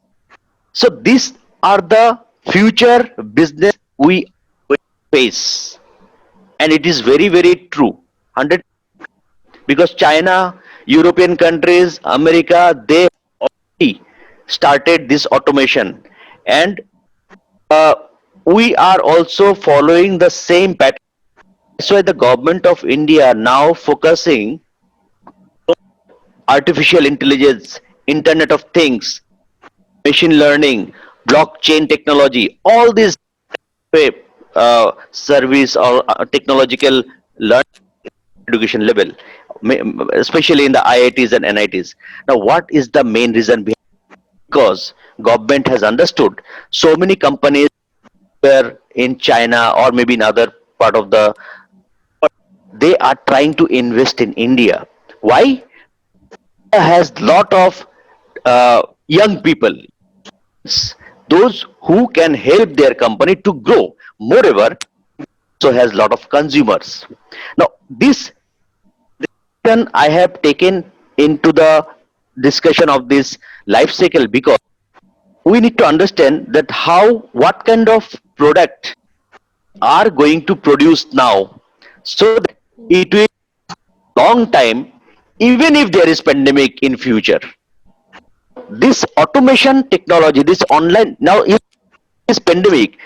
So these are the future business we face, and it is very very true. 100, because China, European countries, America, they already started this automation, and uh, we are also following the same pattern. That's why the government of India now focusing artificial intelligence, Internet of Things, machine learning, blockchain technology, all these service or technological learning education level, especially in the IITs and NITs. Now, what is the main reason behind? Because government has understood so many companies were in China or maybe in other part of the, they are trying to invest in India. Why? India has lot of young people, those who can help their company to grow. Moreover, also has lot of consumers. Now, this I have taken into the discussion of this life cycle, because we need to understand that how, what kind of product are going to produce now, so that it will long time, even if there is pandemic in future. This automation technology, this online, now if this pandemic,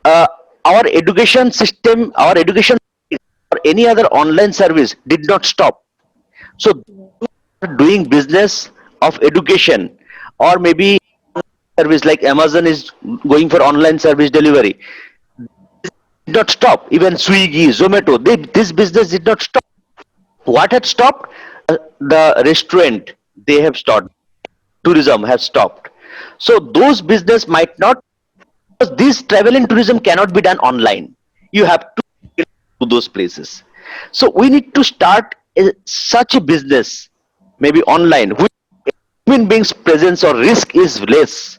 uh, our education system, our education or any other online service did not stop. So doing business of education, or maybe service like Amazon is going for online service delivery, did not stop. Even Swiggy, Zomato, this business did not stop. What had stopped? The restaurant, they have stopped. Tourism has stopped. So those business might not, because this travel and tourism cannot be done online. You have to go to those places. So we need to start such a business, maybe online, which human beings presence or risk is less.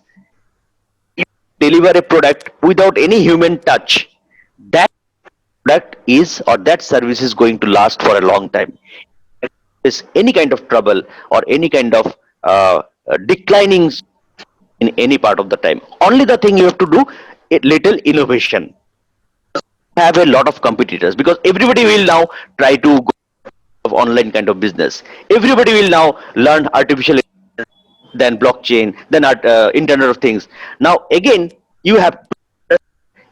You deliver a product without any human touch, that product is, or that service is going to last for a long time. Is any kind of trouble or any kind of declining in any part of the time, only the thing you have to do, a little innovation. Have a lot of competitors, because everybody will now try to go of online kind of business. Everybody will now learn artificial intelligence, then blockchain, then Internet of Things. Now again, you have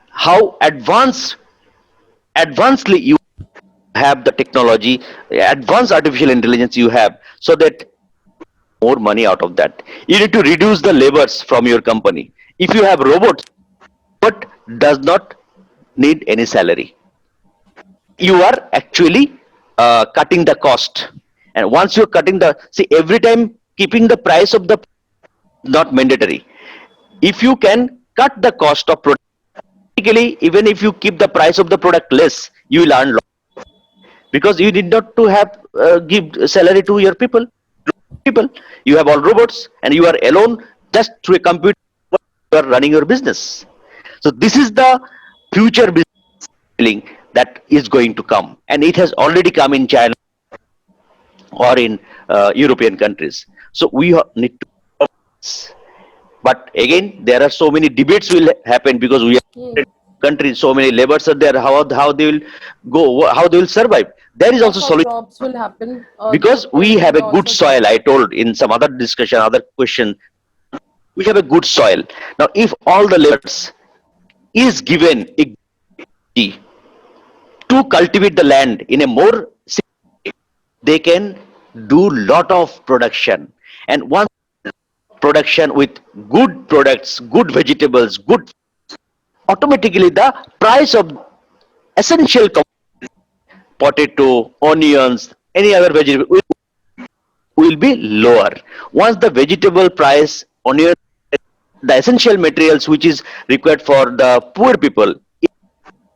how advanced advancedly you have the technology, advanced artificial intelligence you have, so that more money out of that. You need to reduce the labors from your company. If you have robots, but does not need any salary, you are actually cutting the cost. And once you're cutting the, see, every time keeping the price of the not mandatory. If you can cut the cost of product, practically, even if you keep the price of the product less, you will earn lot, because you need not to have give salary to your people. You have all robots and you are alone, just through a computer you are running your business. So this is the future business that is going to come, and it has already come in China or in European countries. So we need to, but again there are so many debates will happen, because we Hmm. are countries, so many labors are there, how they will go, how they will survive. There is also Loss of solution, jobs will happen. because There we will be have a loss good of soil. jobs. I told in some other discussion, other question, we have a good soil. Now if all the laborers is given equity to cultivate the land in a more, they can do lot of production. And once production with good products, good vegetables, good, automatically the price of essential potato, onions, any other vegetable will be lower. Once the vegetable price, onion, the essential materials which is required for the poor people is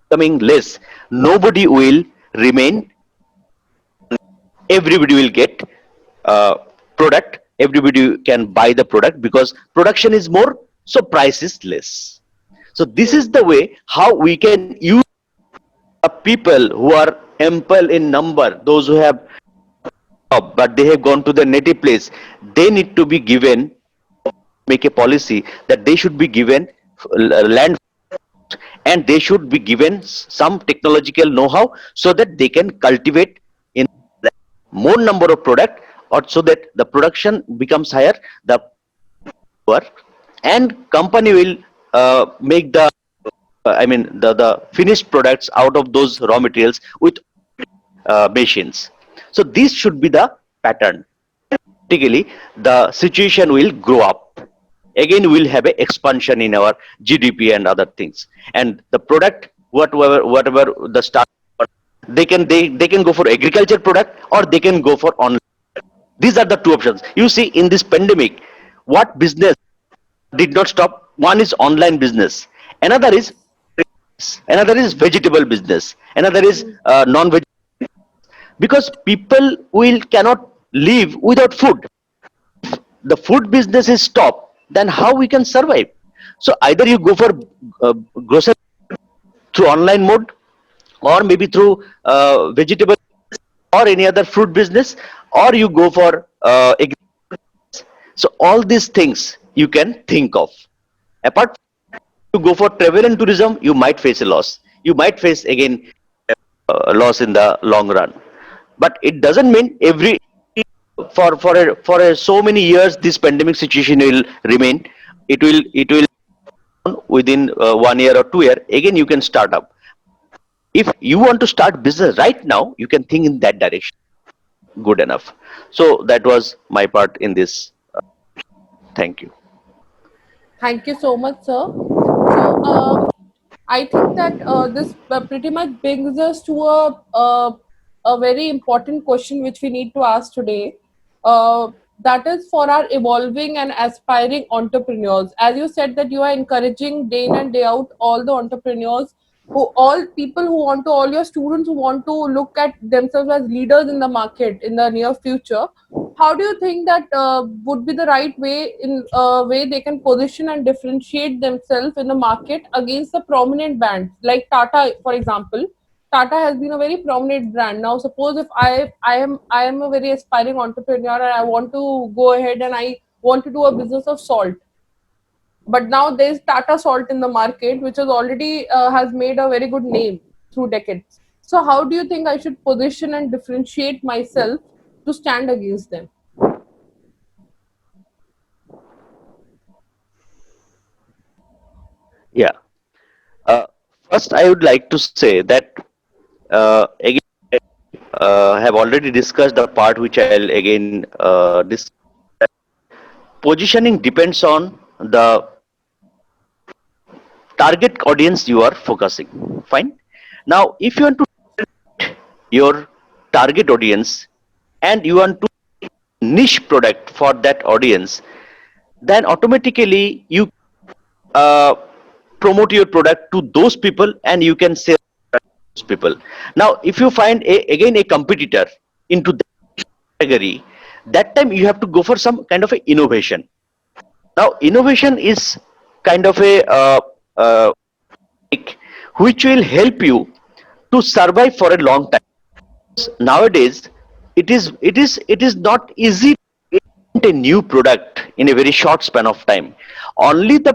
becoming less, nobody will remain, everybody will get product, everybody can buy the product, because production is more, so price is less. So this True. is the way how we can use people who are ample in number, those who have job but they have gone to their native place, they need to be given, make a policy that they should be given land, and they should be given some technological know-how, so that they can cultivate in more number of product, or so that the production becomes higher, the work, and company will make the, I mean the finished products out of those raw materials with machines. So this should be the pattern. Practically the situation will grow up. Again we'll have a expansion in our GDP and other things. And the product, whatever the start, they can go for agriculture product, or they can go for online. These are the two options. You see, in this pandemic, what business did not stop? One is online business, another is vegetable business, another is Hmm. non-veg, because people will cannot live without food. The food business is stopped, then how we can survive? So either you go for uh, grocery through online mode, or maybe through vegetable or any other fruit business, or you go for so all these things you can think of. Apart from, you go for travel and tourism, you might face a loss, you might face again a loss in the long run. But it doesn't mean every, for so many years this pandemic situation will remain. It will within 1 year or 2 year, again you can start up. If you want to start business right now, you can think in that direction. Good enough. So that was my part in this. Thank you. Thank you so much, sir. So, I think that this pretty much brings us to a very important question which we need to ask today. That is for our evolving and aspiring entrepreneurs. As you said that you are encouraging day in and day out all the entrepreneurs, who all people who want to, all your students who want to look at themselves as leaders in the market in the near future. How do you think that would be the right way in way they can position and differentiate themselves in the market against the prominent brands like Tata, for example? Tata has been a very prominent brand. Now, suppose if I am a very aspiring entrepreneur and I want to go ahead and I want to do a business of salt, but now there's Tata Salt in the market, which has already has made a very good name through decades. So, how do you think I should position and differentiate myself to stand against them? Yeah. Uh, First, I would like to say that again, have already discussed the part which I'll again discuss. Positioning depends on the target audience you are focusing. Fine. Now, if you want to your target audience and you want to niche product for that audience, then automatically you uh, promote your product to those people and you can sell those people. Now, if you find again a competitor into that category, that time you have to go for some kind of a innovation. Now, innovation is kind of a uh, which will help you to survive for a long time. Nowadays, it is not easy to invent a new product in a very short span of time. Only the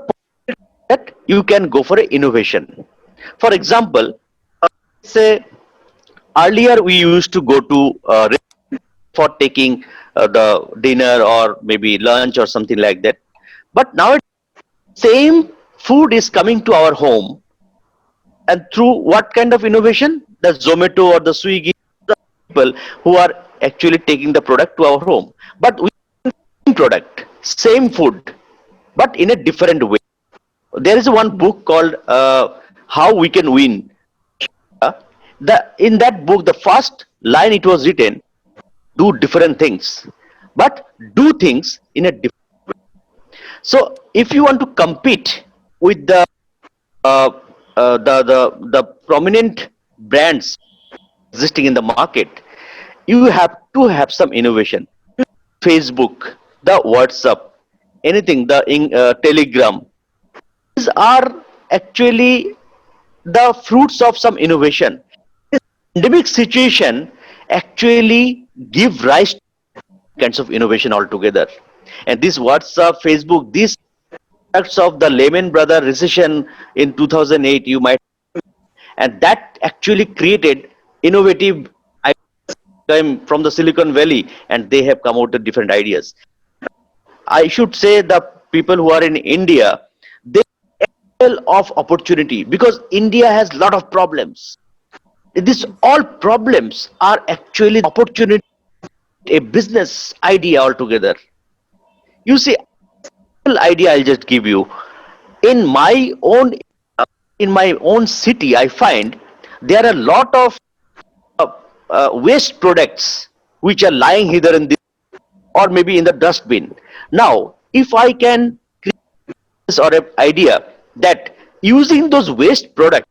that you can go for a innovation. For example, say earlier we used to go to for taking the dinner or maybe lunch or something like that. But now same food is coming to our home, and through what kind of innovation? The Zomato or the Swiggy, the people who are actually taking the product to our home. But we same product, same food, but in a different way. There is one book called How We Can Win. Uh, in that book, the first line it was written: do different things, but do things in a different. So if you want to compete with uh, the prominent brands existing in the market, you have to have some innovation. Facebook, the WhatsApp, anything, the Telegram, these are actually the fruits of some innovation. This pandemic situation actually give rise to kinds of innovation altogether. And this WhatsApp, Facebook, these products of the Lehman Brothers recession in 2008, you might, and that actually created innovative ideas from the Silicon Valley, and they have come out with different ideas. I should say the people who are in India, they of opportunity because India has lot of problems. These all problems are actually opportunity, a business idea altogether. You see, idea I'll just give you. In my own in my own city, I find there are a lot of waste products which are lying either in this or maybe in the dustbin. Now, if I can create this or an idea that using those waste products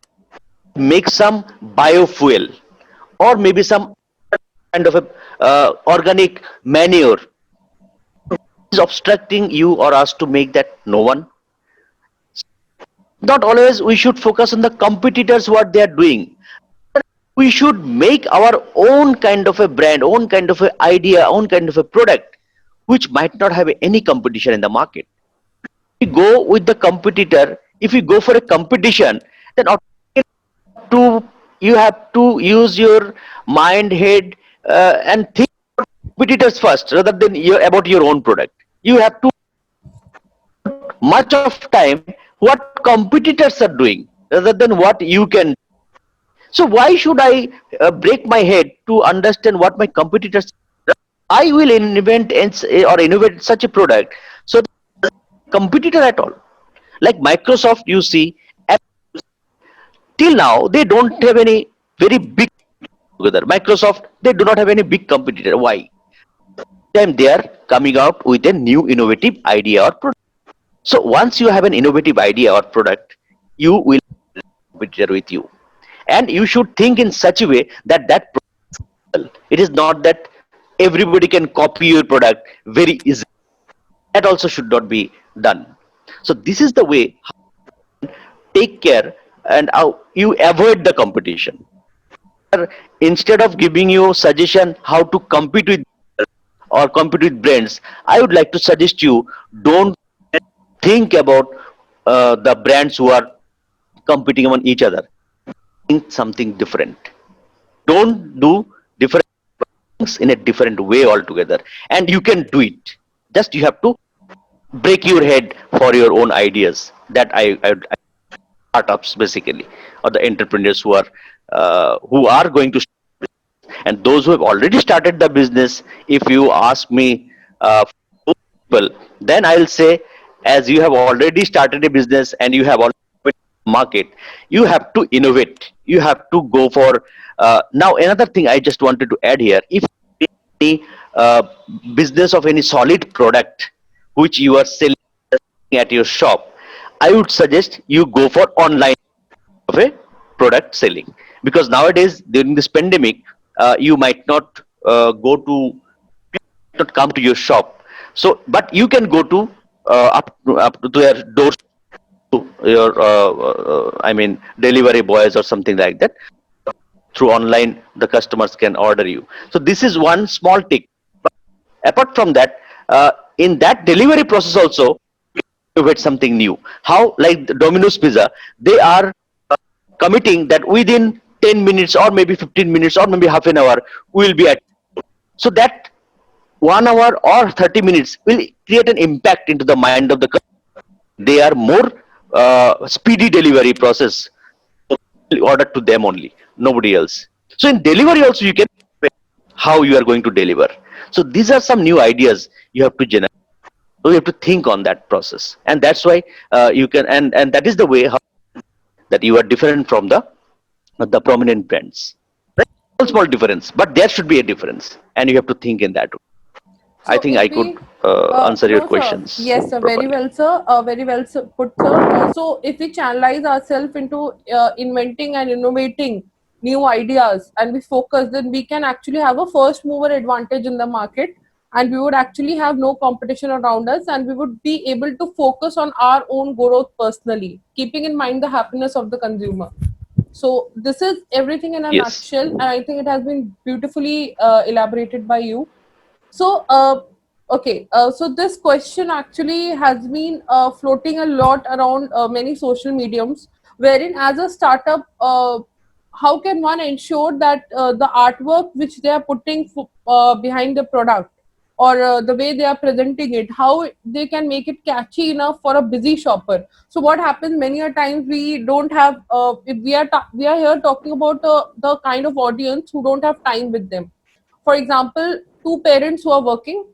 make some biofuel or maybe some kind of a organic manure, is obstructing you or us to make that? No one. Not always we should focus on the competitors what they are doing. We should make our own kind of a brand, own kind of an idea, own kind of a product which might not have any competition in the market. If we go with the competitor, if we go for a competition, then to you have to use your mind, head, and think about competitors first rather than about your own product. You have to much of time what competitors are doing rather than what you can. So why should I break my head to understand what my competitors? I will invent or innovate such a product so that competitor at all. Like Microsoft, you see, till now they don't have any very big together. Microsoft, they do not have any big competitor. Why? Time they are coming out with a new innovative idea or product. So once you have an innovative idea or product, you will have a competitor with you, and you should think in such a way that it is not that everybody can copy your product very easily. That also should not be done. So this is the way take care and how you avoid the competition. Instead of giving you suggestion how to compete with or compete with brands, I would like to suggest you don't think about the brands who are competing among each other. Think something different. Don't do different things in a different way altogether, and you can do it. Just you have to break your head for your own ideas. That I startups basically, or the entrepreneurs who are who are going to, and those who have already started the business. If you ask me, people, then I'll say, as you have already started a business and you have already market, you have to innovate. You have to go for. Now, another thing I just wanted to add here: if any business of any solid product which you are selling at your shop, I would suggest you go for online of a product selling, because nowadays during this pandemic, you might not not come to your shop. So, but you can go to up to their doors, to your I mean delivery boys or something like that. Through online, the customers can order you. So this is one small tick. But apart from that, in that delivery process also, innovate something new. How, like the Domino's Pizza, they are committing that within 10 minutes or maybe 15 minutes or maybe half an hour, we will be at. So that 1 hour or 30 minutes will create an impact into the mind of the customer. They are more speedy delivery process, order to them only, nobody else. So in delivery also, you can how you are going to deliver. So these are some new ideas you have to generate. So you have to think on that process, and that's why you can, and that is the way how, that you are different from the prominent brands. Right? Small difference, but there should be a difference, and you have to think in that way. I So think if I could we, answer your no, sir. questions Yes, sir. Very properly. well, sir. Very well, sir, put, sir. So if we channelize ourselves into inventing and innovating new ideas, and we focus, then we can actually have a first mover advantage in the market, and we would actually have no competition around us, and we would be able to focus on our own growth personally, keeping in mind the happiness of the consumer. So this is everything in a Yes. nutshell, and I think it has been beautifully elaborated by you. So, okay, so this question actually has been floating a lot around many social mediums, wherein as a startup, how can one ensure that the artwork which they are putting behind the product, or the way they are presenting it, how they can make it catchy enough for a busy shopper? So what happens many a times, we don't have, if we are here talking about the kind of audience who don't have time with them. For example, two parents who are working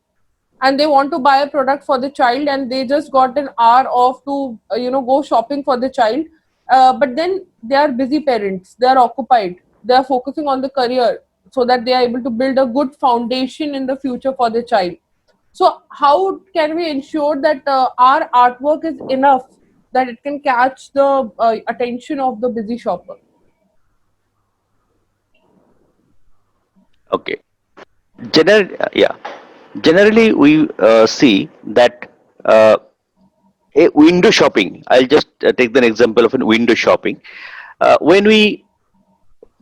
and they want to buy a product for the child, and they just got an hour off to go shopping for the child, but then they are busy parents, they are occupied, they are focusing on the career, so that they are able to build a good foundation in the future for the child. So how can we ensure that our artwork is enough that it can catch the attention of the busy shopper? Okay. Yeah. Generally, we see that uh, a window shopping. I'll just take the example of a window shopping. When we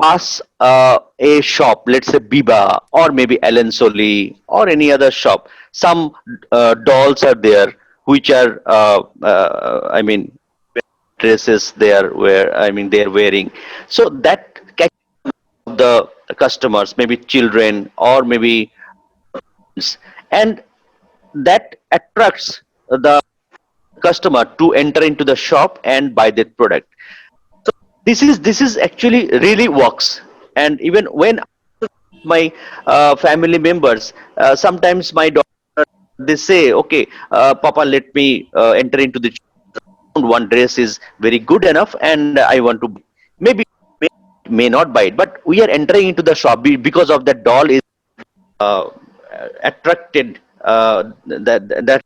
pass a shop, let's say Biba or maybe Ellen Soli or any other shop, some dolls are there which are, I mean, dresses they are wear. I mean, they are wearing. So that catches the customers, maybe children or maybe, and that attracts the customer to enter into the shop and buy that product. So this is actually really works. And even when my family members, sometimes my daughter, they say, okay, papa, let me enter into the one dress is very good enough and I want to, maybe may not buy it, but we are entering into the shop because of that doll is uh, attracted, that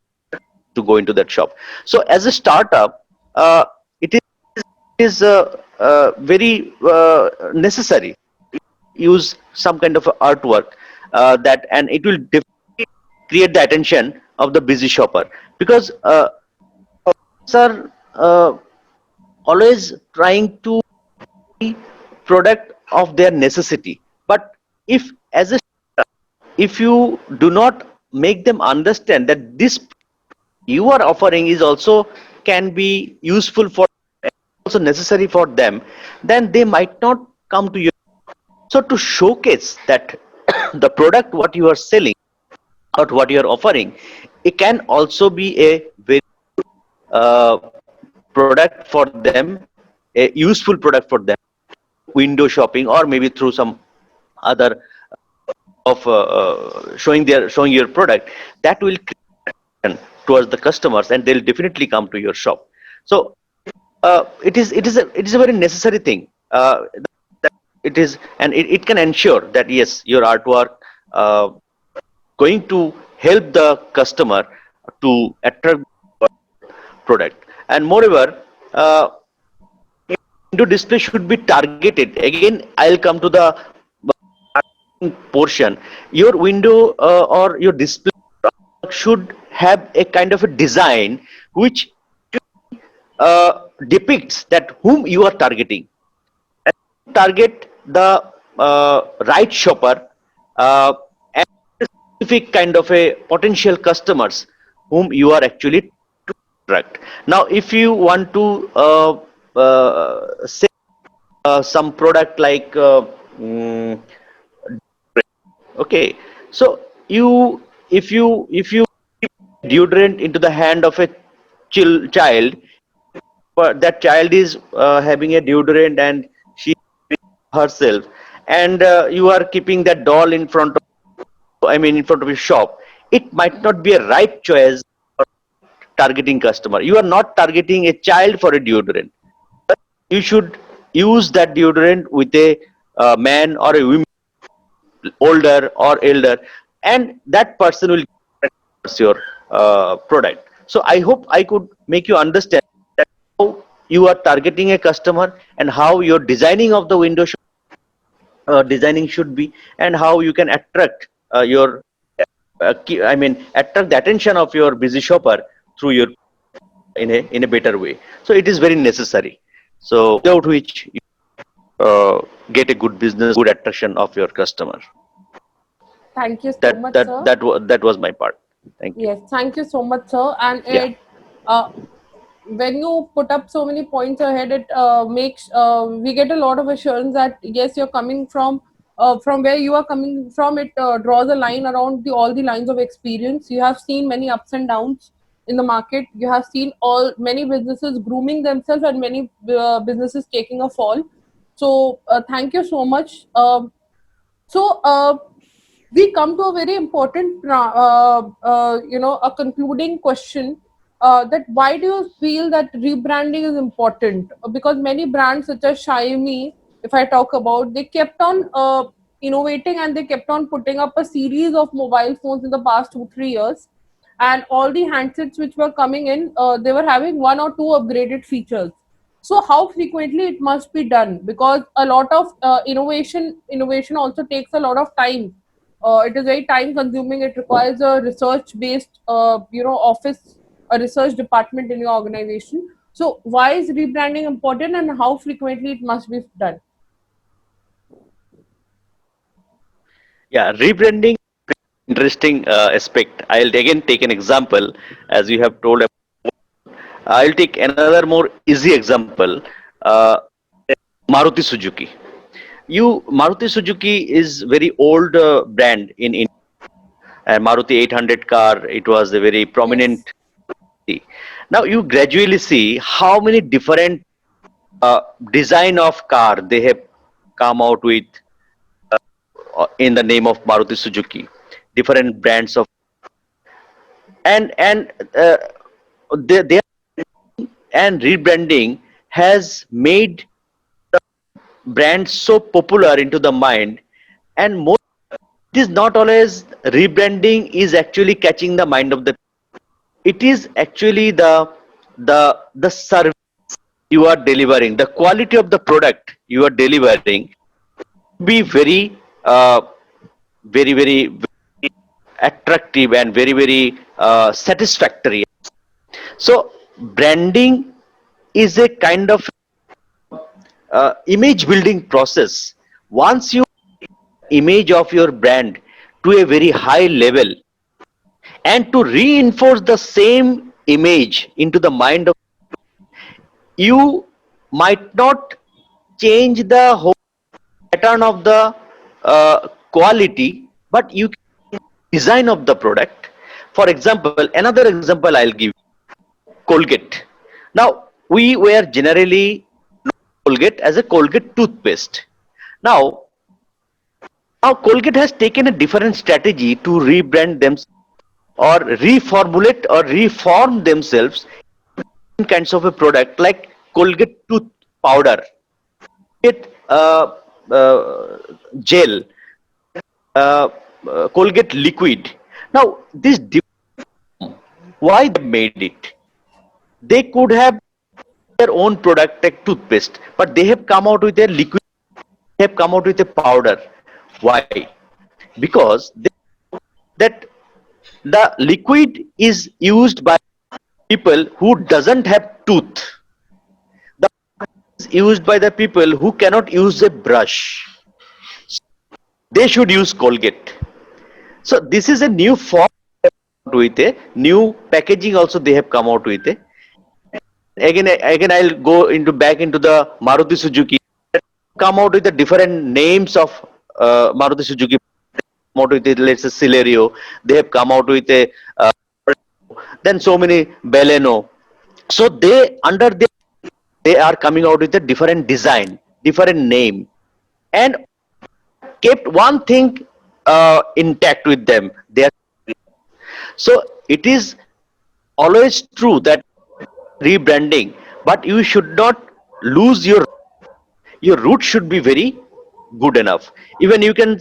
to go into that shop. So as a startup, it is very necessary use some kind of a artwork, that, and it will definitely create the attention of the busy shopper, because sir, always trying to product of their necessity. But if as a, if you do not make them understand that this you are offering is also can be useful for, also necessary for them, then they might not come to you. So to showcase that the product what you are selling or what you are offering, it can also be a very uh, product for them, a useful product for them, window shopping or maybe through some other of showing your product, that will create towards the customers and they'll definitely come to your shop. So it is a very necessary thing. That it is, and it can ensure that yes, your artwork uh, going to help the customer to attract product. And moreover, window display should be targeted. Again, I'll come to the portion. Your window or your display should have a kind of a design which depicts that whom you are targeting. Target the right shopper uh, and specific kind of a potential customers whom you are actually to attract. Now, if you want to say some product like mm, okay, so you if you deodorant into the hand of a child, but that child is having a deodorant and she herself, and you are keeping that doll in front of, I mean, in front of your shop, it might not be a right choice targeting customer. You are not targeting a child for a deodorant. You should use that deodorant with a man or a woman, older or elder, and that person will get your product. So I hope I could make you understand that how you are targeting a customer and how your designing of the window designing should be, and how you can attract your I mean attract the attention of your busy shopper through your in a better way. So it is very necessary. So without which you get a good business, good attraction of your customer. Thank you so That much, that sir. that was my part. Thank you. Yes, thank you so much, sir. And Yeah. uh, when you put up so many points ahead, it makes we get a lot of assurance that yes, you're coming from where you are coming from. It draws a line around the all the lines of experience. You have seen many ups and downs in the market. You have seen all many businesses grooming themselves and many businesses taking a fall. So thank you so much. So we come to a very important, a concluding question. That why do you feel that rebranding is important? Because many brands such as Xiaomi, if I talk about, they kept on innovating and they kept on putting up a series of mobile phones in the past 2 3 years, and all the handsets which were coming in, they were having one or two upgraded features. So how frequently it must be done? Because a lot of innovation also takes a lot of time. It is very time consuming. It requires a research based office, a research department in your organization. So why is rebranding important and how frequently it must be done? Yeah, rebranding, interesting aspect. I'll again take an example, as you have told. I'll take another more easy example. Uh, Maruti Suzuki. Maruti Suzuki is very old brand in India. And Maruti 800 car, it was a very Yes. prominent. Now you gradually see how many different design of car they have come out with in the name of Maruti Suzuki. Different brands of, and they and rebranding has made brands so popular into the mind. And more, it is not always rebranding is actually catching the mind of the, it is actually the service you are delivering, the quality of the product you are delivering be very very attractive and very satisfactory. So branding is a kind of image building process. Once you image of your brand to a very high level, and to reinforce the same image into the mind of, you might not change the whole pattern of the quality, but you can design of the product. For example, another example I'll give, Colgate. Now we were generally Colgate as a Colgate toothpaste. Now, now Colgate has taken a different strategy to rebrand them or reformulate or reform themselves in kinds of a product like Colgate tooth powder, Colgate gel, uh, Colgate liquid. Now, this why they made it? They could have their own product like toothpaste, but they have come out with a liquid. They have come out with a powder. Why? Because that the liquid is used by people who doesn't have tooth. The is used by the people who cannot use a brush. They should use Colgate. So this is a new form with a new packaging. Also, they have come out with it. Again, I'll go into back into the Maruti Suzuki. Come out with the different names of Maruti Suzuki. Come out with it, let's say Celerio. They have come out with a then so many Baleno. So they under they are coming out with a different design, different name, and kept one thing intact with them. They are, so it is always true that rebranding, but you should not lose your root should be very good enough. Even you can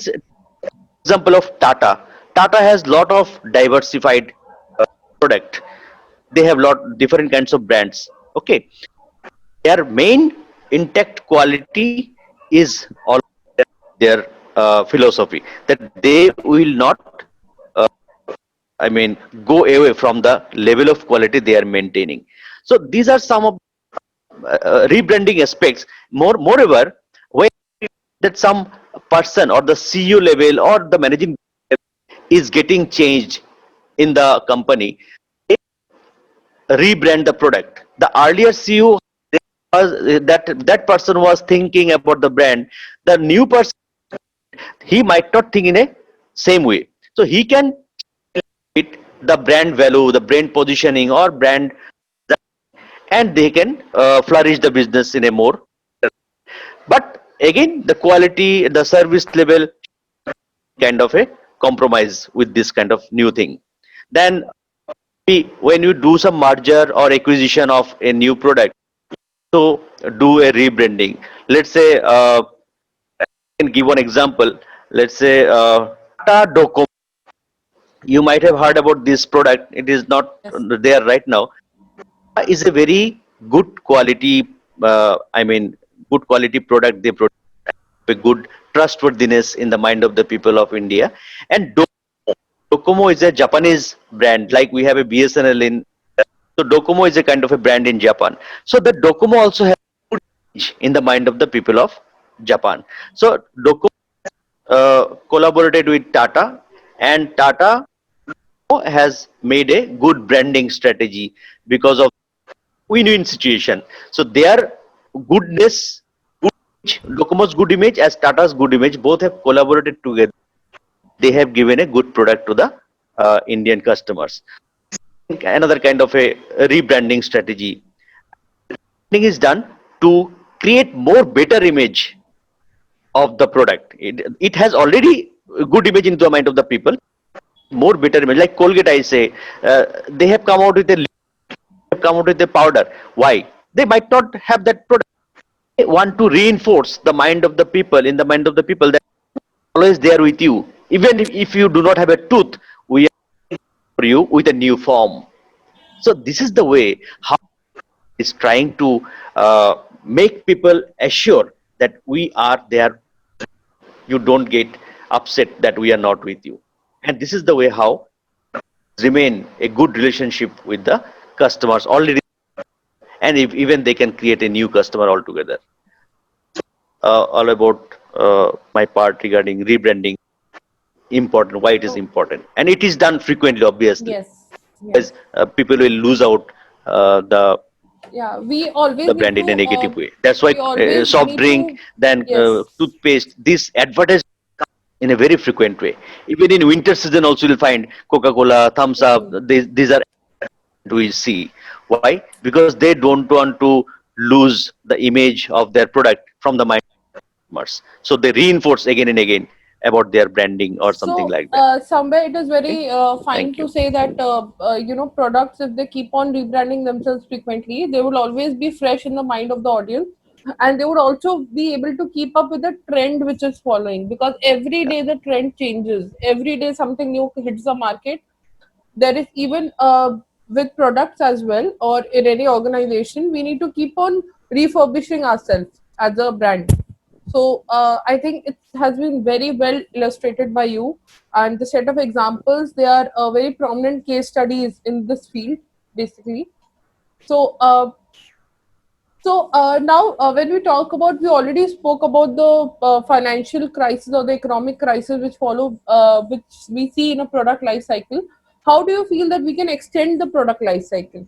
example of Tata. Tata has lot of diversified product. They have lot different kinds of brands. Okay, their main intact quality is all their philosophy that they will not uh, I mean go away from the level of quality they are maintaining. So these are some of rebranding aspects. Moreover, when that some person or the CEO level or the managing is getting changed in the company, they rebrand the product. The earlier CEO was that person was thinking about the brand. The new person, he might not think in a same way. So he can it the brand value, the brand positioning or brand, and they can flourish the business in a more. But again, the quality, the service level kind of a compromise with this kind of new thing. Then when you do some merger or acquisition of a new product, so do a rebranding. Let's say I can give one example. Let's say Tata Docomo. You might have heard about this product. It is not Yes. there right now. Is a very good quality. I mean, good quality product. They produce a good trustworthiness in the mind of the people of India. And Docomo is a Japanese brand, like we have a BSNL in. So Docomo is a kind of a brand in Japan. So the Docomo also has good image in the mind of the people of Japan. So Docomo collaborated with Tata, and Tata has made a good branding strategy because of win-win situation. So their goodness, good image, Docomo's good image as Tata's good image, both have collaborated together. They have given a good product to the Indian customers. Another kind of a rebranding strategy. Branding is done to create more better image of the product. It has already a good image into the mind of the people. More better image, like Colgate, I say, they have come out with a come out with a powder. Why? They might not have that product. They want to reinforce the mind of the people in the mind of the people that always there with you. Even if you do not have a tooth, we are for you with a new form. So this is the way how is trying to make people assure that we are there. You don't get upset that we are not with you. And this is the way how remain a good relationship with the customers already, and if even they can create a new customer altogether. All about my part regarding rebranding, important, why it is So important, and it is done frequently, obviously, yes, yes, because people will lose out uh, yeah. We always the need brand to. in a negative way. That's why We always soft need drink, to. then Yes. toothpaste, this advertise in a very frequent way. Even in winter season, also you'll find Coca-Cola, Thumbs Up. Mm. These are we see. Why? Because they don't want to. lose the image of their product from the mind of customers. So they reinforce again and again about their branding or something So like that. somewhere it is Okay, very fine thank to you. say that products, if they keep on rebranding themselves frequently, they will always be fresh in the mind of the audience, and they would also be able to keep up with the trend which is following, because every Yeah. day the trend changes, every day something new hits the market. There is even with products as well, or in any organization, we need to keep on refurbishing ourselves as a brand. So I think it has been very well illustrated by you, and the set of examples, they are very prominent case studies in this field, basically. So now, when we talk about, we already spoke about the financial crisis or the economic crisis which we see in a product life cycle. How do you feel that we can extend the product life cycle?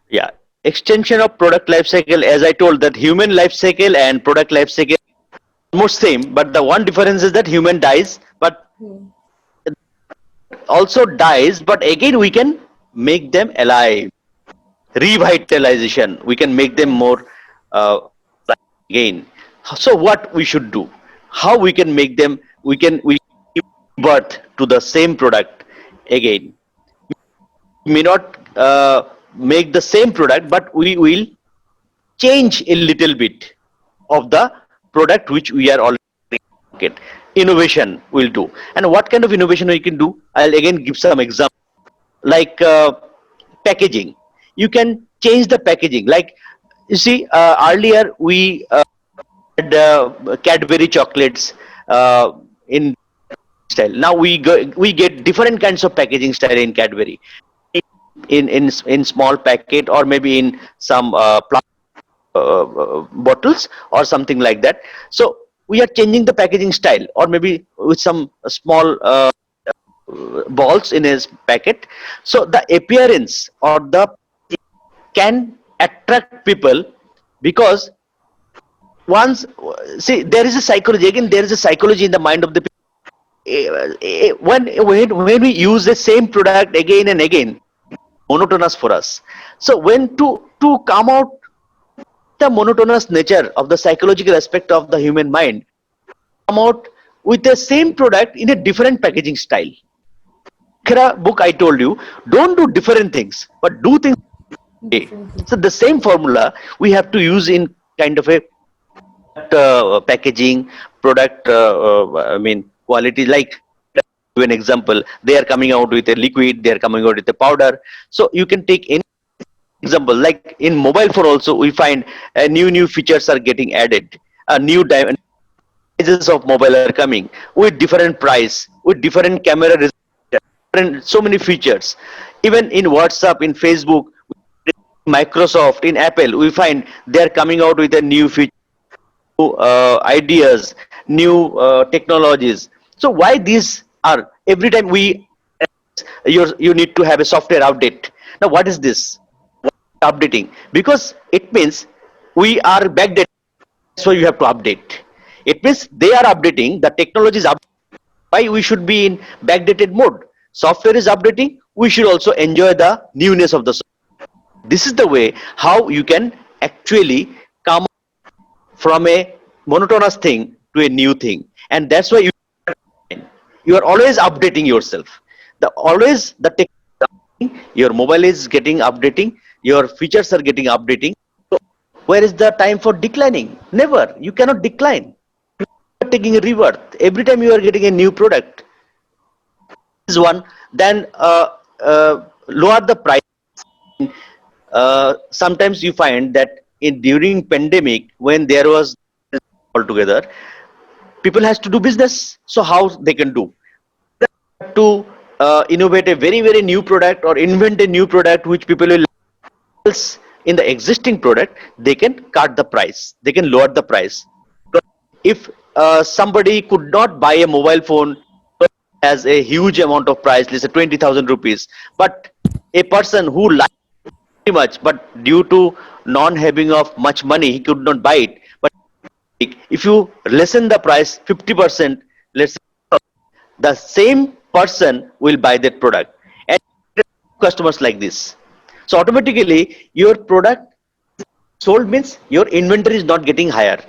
Yeah, extension of product life cycle, as I told, that human life cycle and product life cycle almost same, but the one difference is that human dies, but Hmm. also dies, but again we can make them alive. Revitalization, we can make them Yes. more alive again. So what we should do, how we can make them, we give birth to the same product again. We may not make the same product, but we will change a little bit of the product which we are already market. Innovation will do. And what kind of innovation we can do, I'll again give some example. Like packaging, you can change the packaging. Like, you see, earlier we had Cadbury chocolates in style. Now we get different kinds of packaging style in Cadbury, in small packet, or maybe in some bottles or something like that. So we are changing the packaging style, or maybe with some small balls in his packet. So the appearance or the can attract people, because once, see, there is a psychology, again there is a psychology in the mind of the people. When we use the same product again and again, monotonous for us. So when to come out the monotonous nature of the psychological aspect of the human mind, come out with the same product in a different packaging style. Kira book, I told you, don't do different things, but do things way. Differently. So the same formula we have to use in kind of a packaging, product, I mean, quality. Like, give an example, they are coming out with a liquid, they are coming out with a powder. So you can take any example. Like in mobile phone also, we find new features are getting added, new sizes of mobile are coming with different price, with different camera different, so many features. Even in WhatsApp, in Facebook, Microsoft, in Apple, we find they are coming out with a new feature, ideas, new technologies. So why these are, every time we, you need to have a software update. Now what is this? Updating, because it means we are backdated. That's why you have to update. It means they are updating, the technology is updating. Why we should be in backdated mode? Software is updating, we should also enjoy the newness of the software. This is the way how you can actually come from a monotonous thing to a new thing. And that's why you are always updating yourself. The always the tech, your mobile is getting updating, your features are getting updating. So where is the time for declining? Never. You cannot decline. You are taking a rebirth every time you are getting a new product. This is one. Then lower the price. Sometimes you find that in during pandemic, when there was altogether, people has to do business. So how they can do? To innovate a very new product, or invent a new product which people will else in the existing product, they can cut the price, they can lower the price. If somebody could not buy a mobile phone as a huge amount of price, let's say 20,000 rupees, but a person who likes very much, but due to non having of much money, he could not buy it. But if you lessen the price 50%, let's say, the same person will buy that product. And customers like this. So automatically your product sold means your inventory is not getting higher.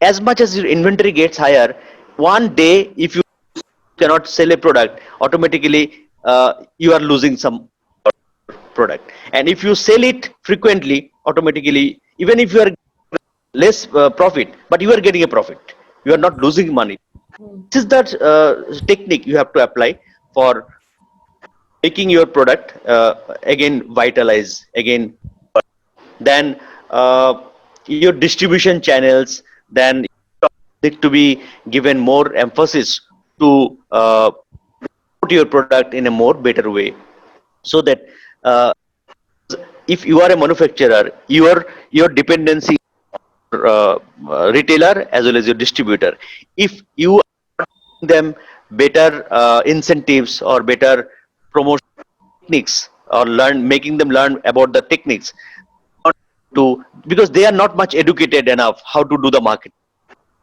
As much as your inventory gets higher, one day if you cannot sell a product, automatically you are losing some product. And if you sell it frequently, automatically even if you are less profit, but you are getting a profit, you are not losing money. This is that technique you have to apply for making your product again vitalize again. Then your distribution channels, then need to be given more emphasis to put your product in a more better way, so that uh, if you are a manufacturer, your dependency retailer as well as your distributor. If you are giving them better incentives or better promotion techniques, or learn making them learn about the techniques, to because they are not much educated enough how to do the market.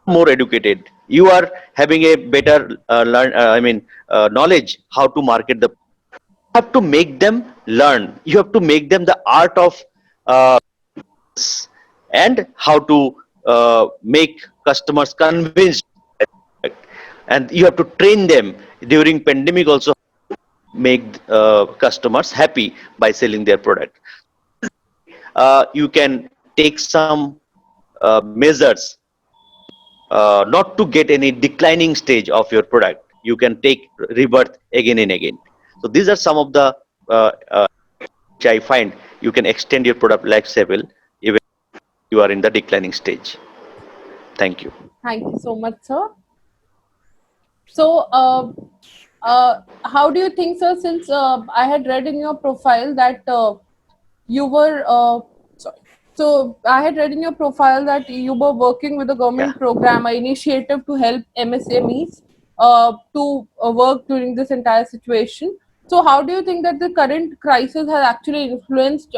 More educated, you are having a better learn I mean knowledge how to market the, have to make them learn, you have to make them the art of uh, and how to make customers convinced, and you have to train them during pandemic also, make customers happy by selling their product. You can take some measures not to get any declining stage of your product. You can take rebirth again and again. So these are some of the which I find you can extend your product life cycle even you are in the declining stage. Thank you. Thank you so much, sir. So, how do you think, sir? Since I had read in your profile that you were sorry. So I had read in your profile that you were working with a Yeah. government program, an initiative to help MSMEs to work during this entire situation. So how do you think that the current crisis has actually influenced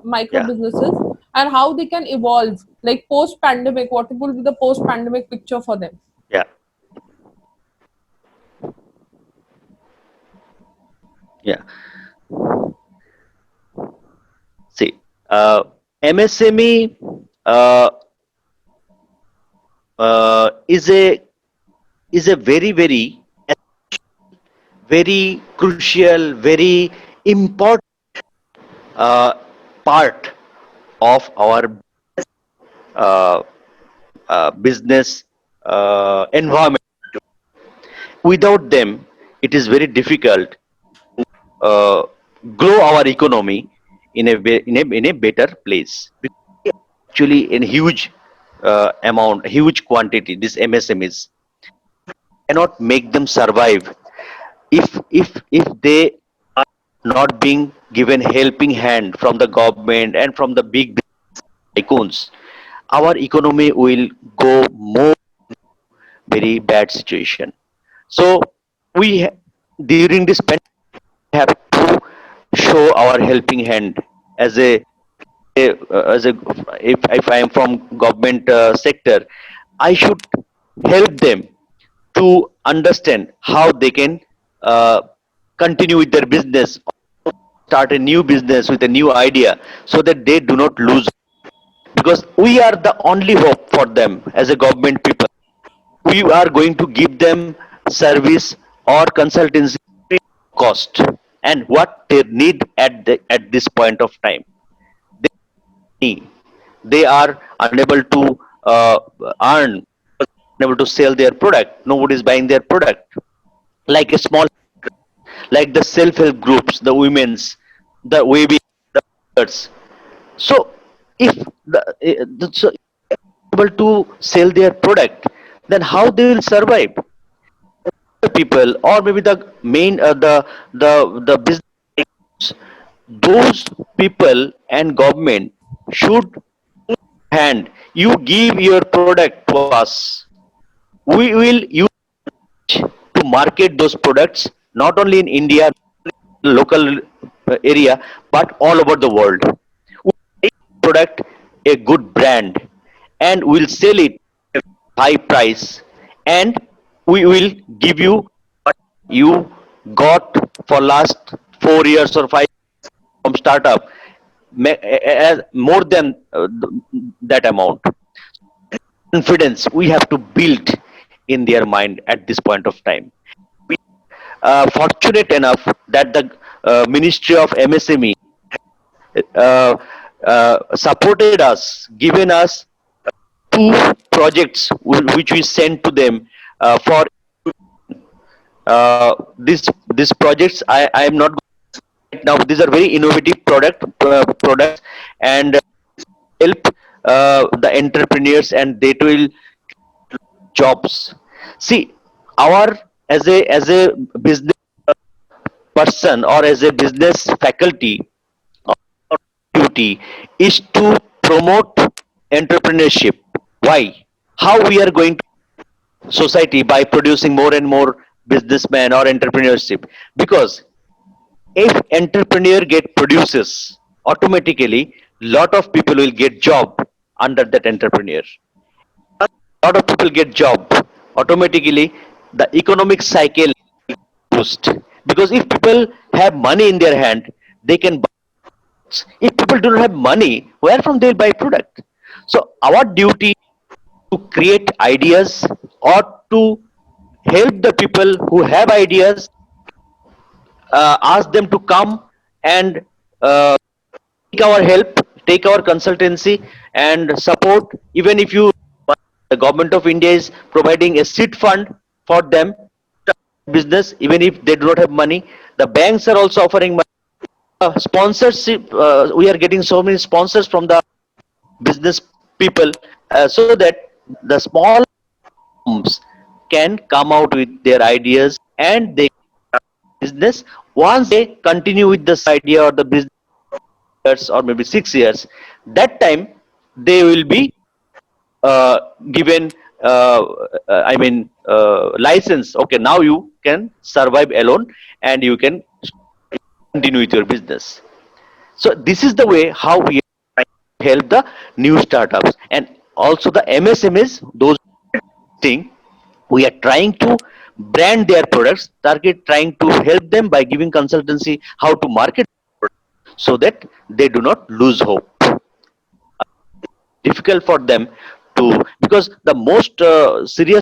micro Yeah. businesses and how they can evolve, like post pandemic? What will be the post pandemic picture for them? Yeah. Yeah. See, MSME uh, is a very crucial, very important uh, part of our uh, business environment. Without them, it is very difficult uh, grow our economy in a better place. Actually, in huge amount, huge quantity, this MSMEs cannot make them survive if they are not being given helping hand from the government and from the big icons. Our economy will go more very bad situation. So we during this pandemic have to show our helping hand as as a if I am from government sector, I should help them to understand how they can uh, continue with their business, start a new business with a new idea, so that they do not lose, because we are the only hope for them as a government people. We are going to give them service or consultancy cost and what they need at this point of time. They, they are unable to earn, unable to sell their product. Nobody is buying their product. Like a small, like the self-help groups, the women's, the weaving, the others. So if so able to sell their product, then how they will survive? People or maybe the main the business, those people and government should hand, you give your product to us, we will use to market those products not only in India, local area, but all over the world. We make product a good brand and we'll sell it high price, and we will give you what you got for last 4 years or 5 from from startup as more than that amount. Confidence we have to build in their mind at this point of time. We fortunate enough that the Ministry of MSME uh, supported us, given us two projects which we sent to them for this projects. I am not right now. These are very innovative products and help the entrepreneurs and they will jobs. See, our as a business person or as a business faculty, our duty is to promote entrepreneurship. Why? How we are going to society by producing more and more businessmen or entrepreneurship? Because if entrepreneur get produces, automatically lot of people will get job under that entrepreneur. Lot of people get job, automatically the economic cycle boost. Because if people have money in their hand, they can buy. If people do not have money, where from they'll buy product? So our duty to create ideas or to help the people who have ideas, ask them to come and uh, take our help, take our consultancy and support. Even if you, the government of India is providing a seed fund for them business, even if they do not have money. The banks are also offering money. Sponsorship. We are getting so many sponsors from the business people, so that the small firms can come out with their ideas and they business. Once they continue with this idea or the business years or maybe 6 years, that time they will be uh, given license. Okay, now you can survive alone and you can continue with your business. So this is the way how we help the new startups and also the MSMEs. Those thing we are trying to brand their products, target trying to help them by giving consultancy how to market so that they do not lose hope. Difficult for them to, because the most serious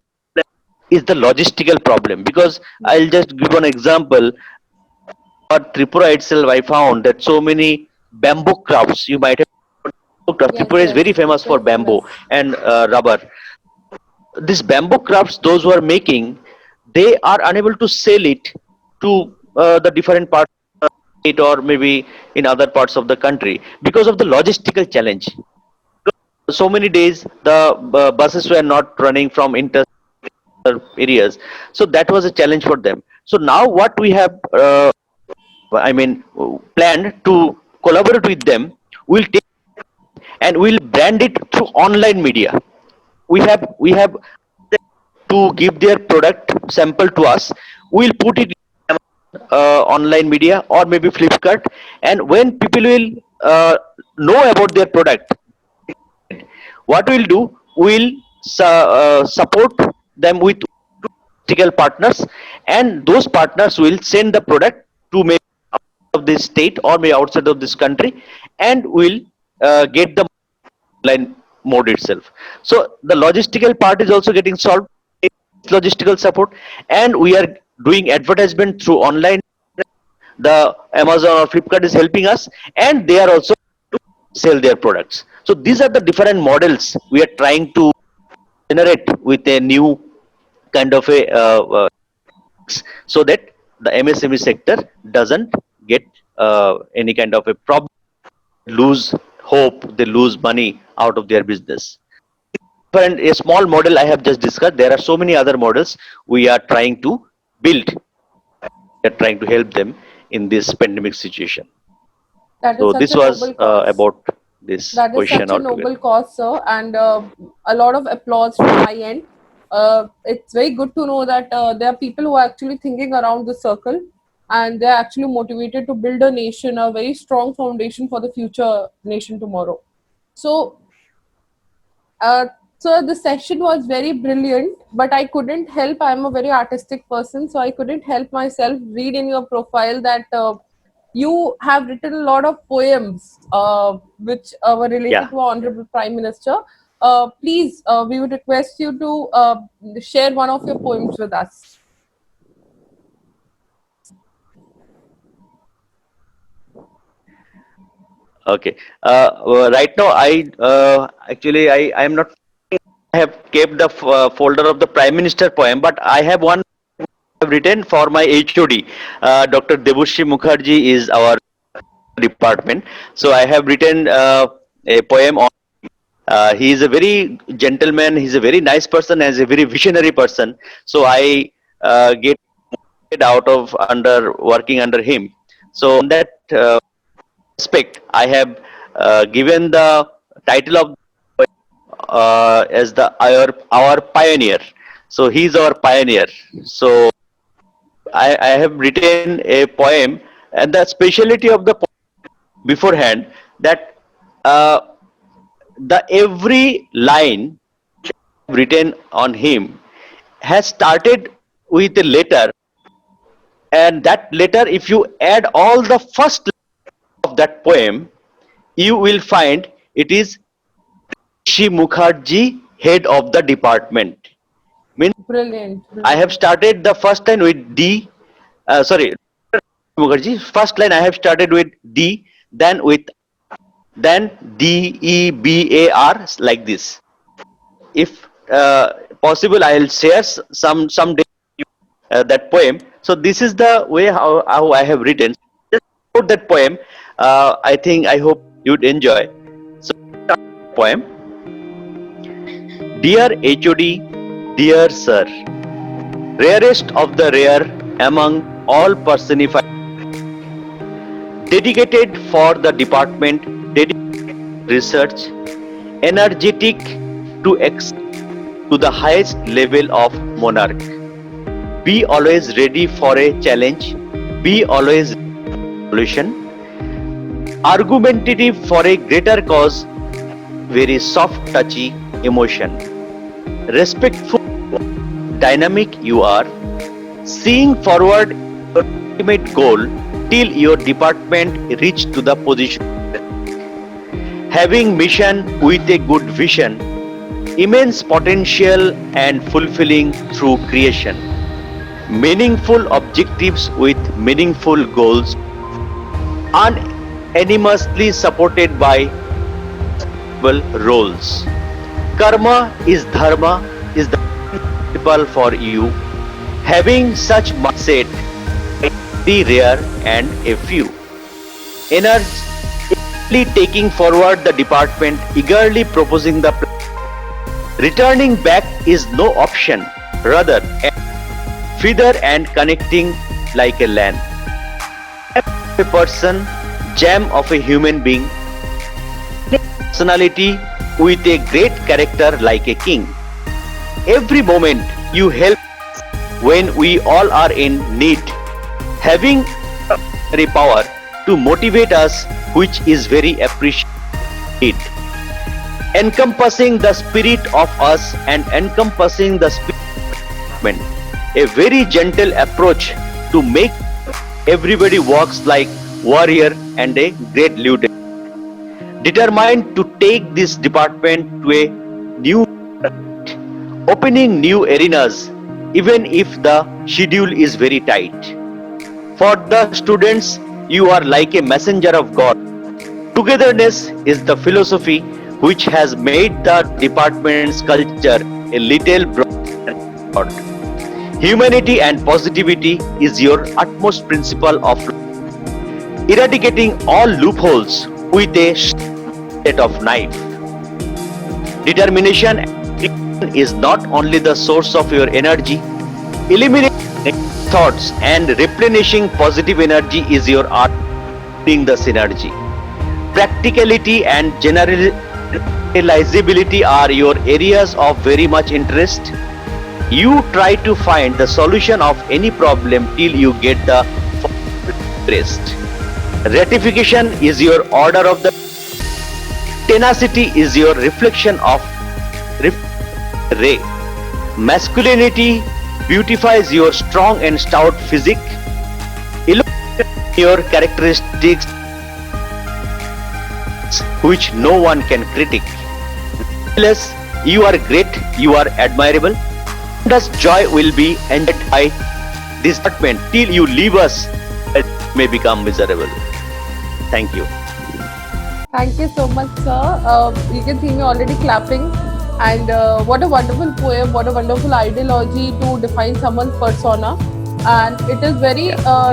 is the logistical problem. Because I'll just give an example. At Tripura itself, I found that so many bamboo crafts. You might have looked up. Yes, Tripura is yes, very famous it's for very bamboo famous. and rubber. This bamboo crafts, those who are making, they are unable to sell it to the different parts of it or maybe in other parts of the country because of the logistical challenge. So many days the buses were not running from inter areas, so that was a challenge for them. So now what we have I mean planned to collaborate with them, we'll take and we'll brand it through online media. We have to give their product sample to us. We'll put it online media or maybe Flipkart, and when people will know about their product, what we'll do, we'll support them with logistical partners, and those partners will send the product to maybe of this state or maybe outside of this country, and will get the online mode itself. So the logistical part is also getting solved, logistical support, and we are doing advertisement through online. The Amazon or Flipkart is helping us, and they are also sell their products. So these are the different models we are trying to generate with a new kind of a so that the MSME sector doesn't get any kind of a problem, lose hope, they lose money out of their business. And a small model I have just discussed. There are so many other models we are trying to build. We are trying to help them in this pandemic situation. That is So such this a was noble cause. about this That is question such a altogether. noble cause, sir, and a lot of applause from my end. It's very good to know that there are people who are actually thinking around the circle and they're actually motivated to build a nation, a very strong foundation for the future nation tomorrow. So, uh, so the session was very brilliant, but I couldn't help. I'm a very artistic person, so I couldn't help myself read in your profile that you have written a lot of poems which were related Yeah. to our Honorable Prime Minister. Please, we would request you to share one of your poems with us. Okay. Right now, I am not. I have kept the folder of the Prime Minister poem, but I have one I've written for my HOD. Dr. Debushri Mukherjee is our department. So I have written a poem on. He is a very gentleman. He's a very nice person and is a very visionary person. So I get out of under working under him. So on that aspect, I have given the title of as the our pioneer. So he's our pioneer. So I have written a poem, and the speciality of the poem beforehand that uh, the every line written on him has started with a letter, and that letter, if you add all the first of that poem, you will find it is Shi Mukherjee, head of the department. Means Brilliant, I have brilliant. started the first line with D. Sorry, Mukherjee. First line I have started with D, then DEBAR like this. If possible, I will share someday that poem. So this is the way how I have written. Just about that poem. I hope you'd enjoy. So poem. Dear HOD, dear sir, rarest of the rare among all personified, dedicated for the department, dedicated research, energetic to to the highest level of monarch. Be always ready for a challenge. Be always solution. Argumentative for a greater cause. Very soft, touchy emotion. Respectful, dynamic you are. Seeing forward your ultimate goal till your department reach to the position. Having mission with a good vision, immense potential and fulfilling through creation. Meaningful objectives with meaningful goals, unanimously supported by roles. Karma is dharma is the principle for you. Having such mindset is rare and a few. Energetically taking forward the department, eagerly proposing the plan. Returning back is no option, rather feather and connecting like a land. A person, gem of a human being, personality with a great character like a king. Every moment you help when we all are in need, having the power to motivate us, which is very appreciated. Encompassing the spirit of us and encompassing the spirit, a very gentle approach to make everybody walks like warrior and a great lieutenant. Determined to take this department to a new, opening new arenas, even if the schedule is very tight. For the students, you are like a messenger of God. Togetherness is the philosophy which has made the department's culture a little broad. Humanity and positivity is your utmost principle of eradicating all loopholes with a set of knife. Determination is not only the source of your energy, eliminating thoughts and replenishing positive energy is your art in the synergy. Practicality and generalizability are your areas of very much interest. You try to find the solution of any problem till you get the rest. Ratification is your order of the tenacity is your reflection of ray. Masculinity beautifies your strong and stout physique. your characteristics which no one can critique. Plus, you are great, you are admirable. Thus, joy will be enjoyed by this department till you leave us and may become miserable. Thank you. Thank you so much, sir. You can see me already clapping. And what a wonderful poem, what a wonderful ideology to define someone's persona. And it is very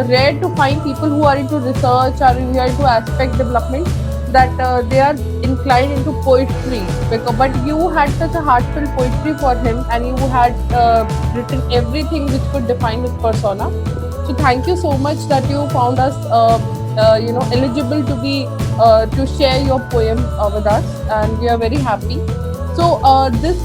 rare to find people who are into research or who are into aspect development that they are inclined into poetry. But you had such a heartfelt poetry for him, and you had written everything which could define his persona. So thank you so much that you found us, eligible to be to share your poem with us, and we are very happy. So this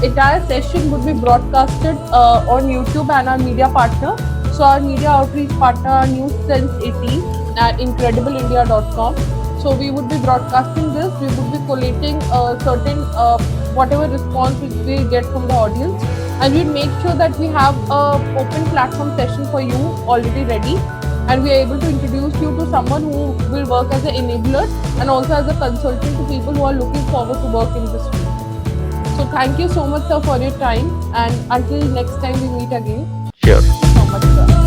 entire session would be broadcasted on YouTube and our media partner. So our media outreach partner, News Sense 18 at incredibleindia.com. So we would be broadcasting this. We would be collating certain whatever response which we get from the audience, and we'll make sure that we have a open platform session for you already ready, and we are able to introduce you to someone who will work as an enabler and also as a consultant to people who are looking forward to work in this field. So thank you so much, sir, for your time, and until next time we meet again. Sure. Thank you so much, sir.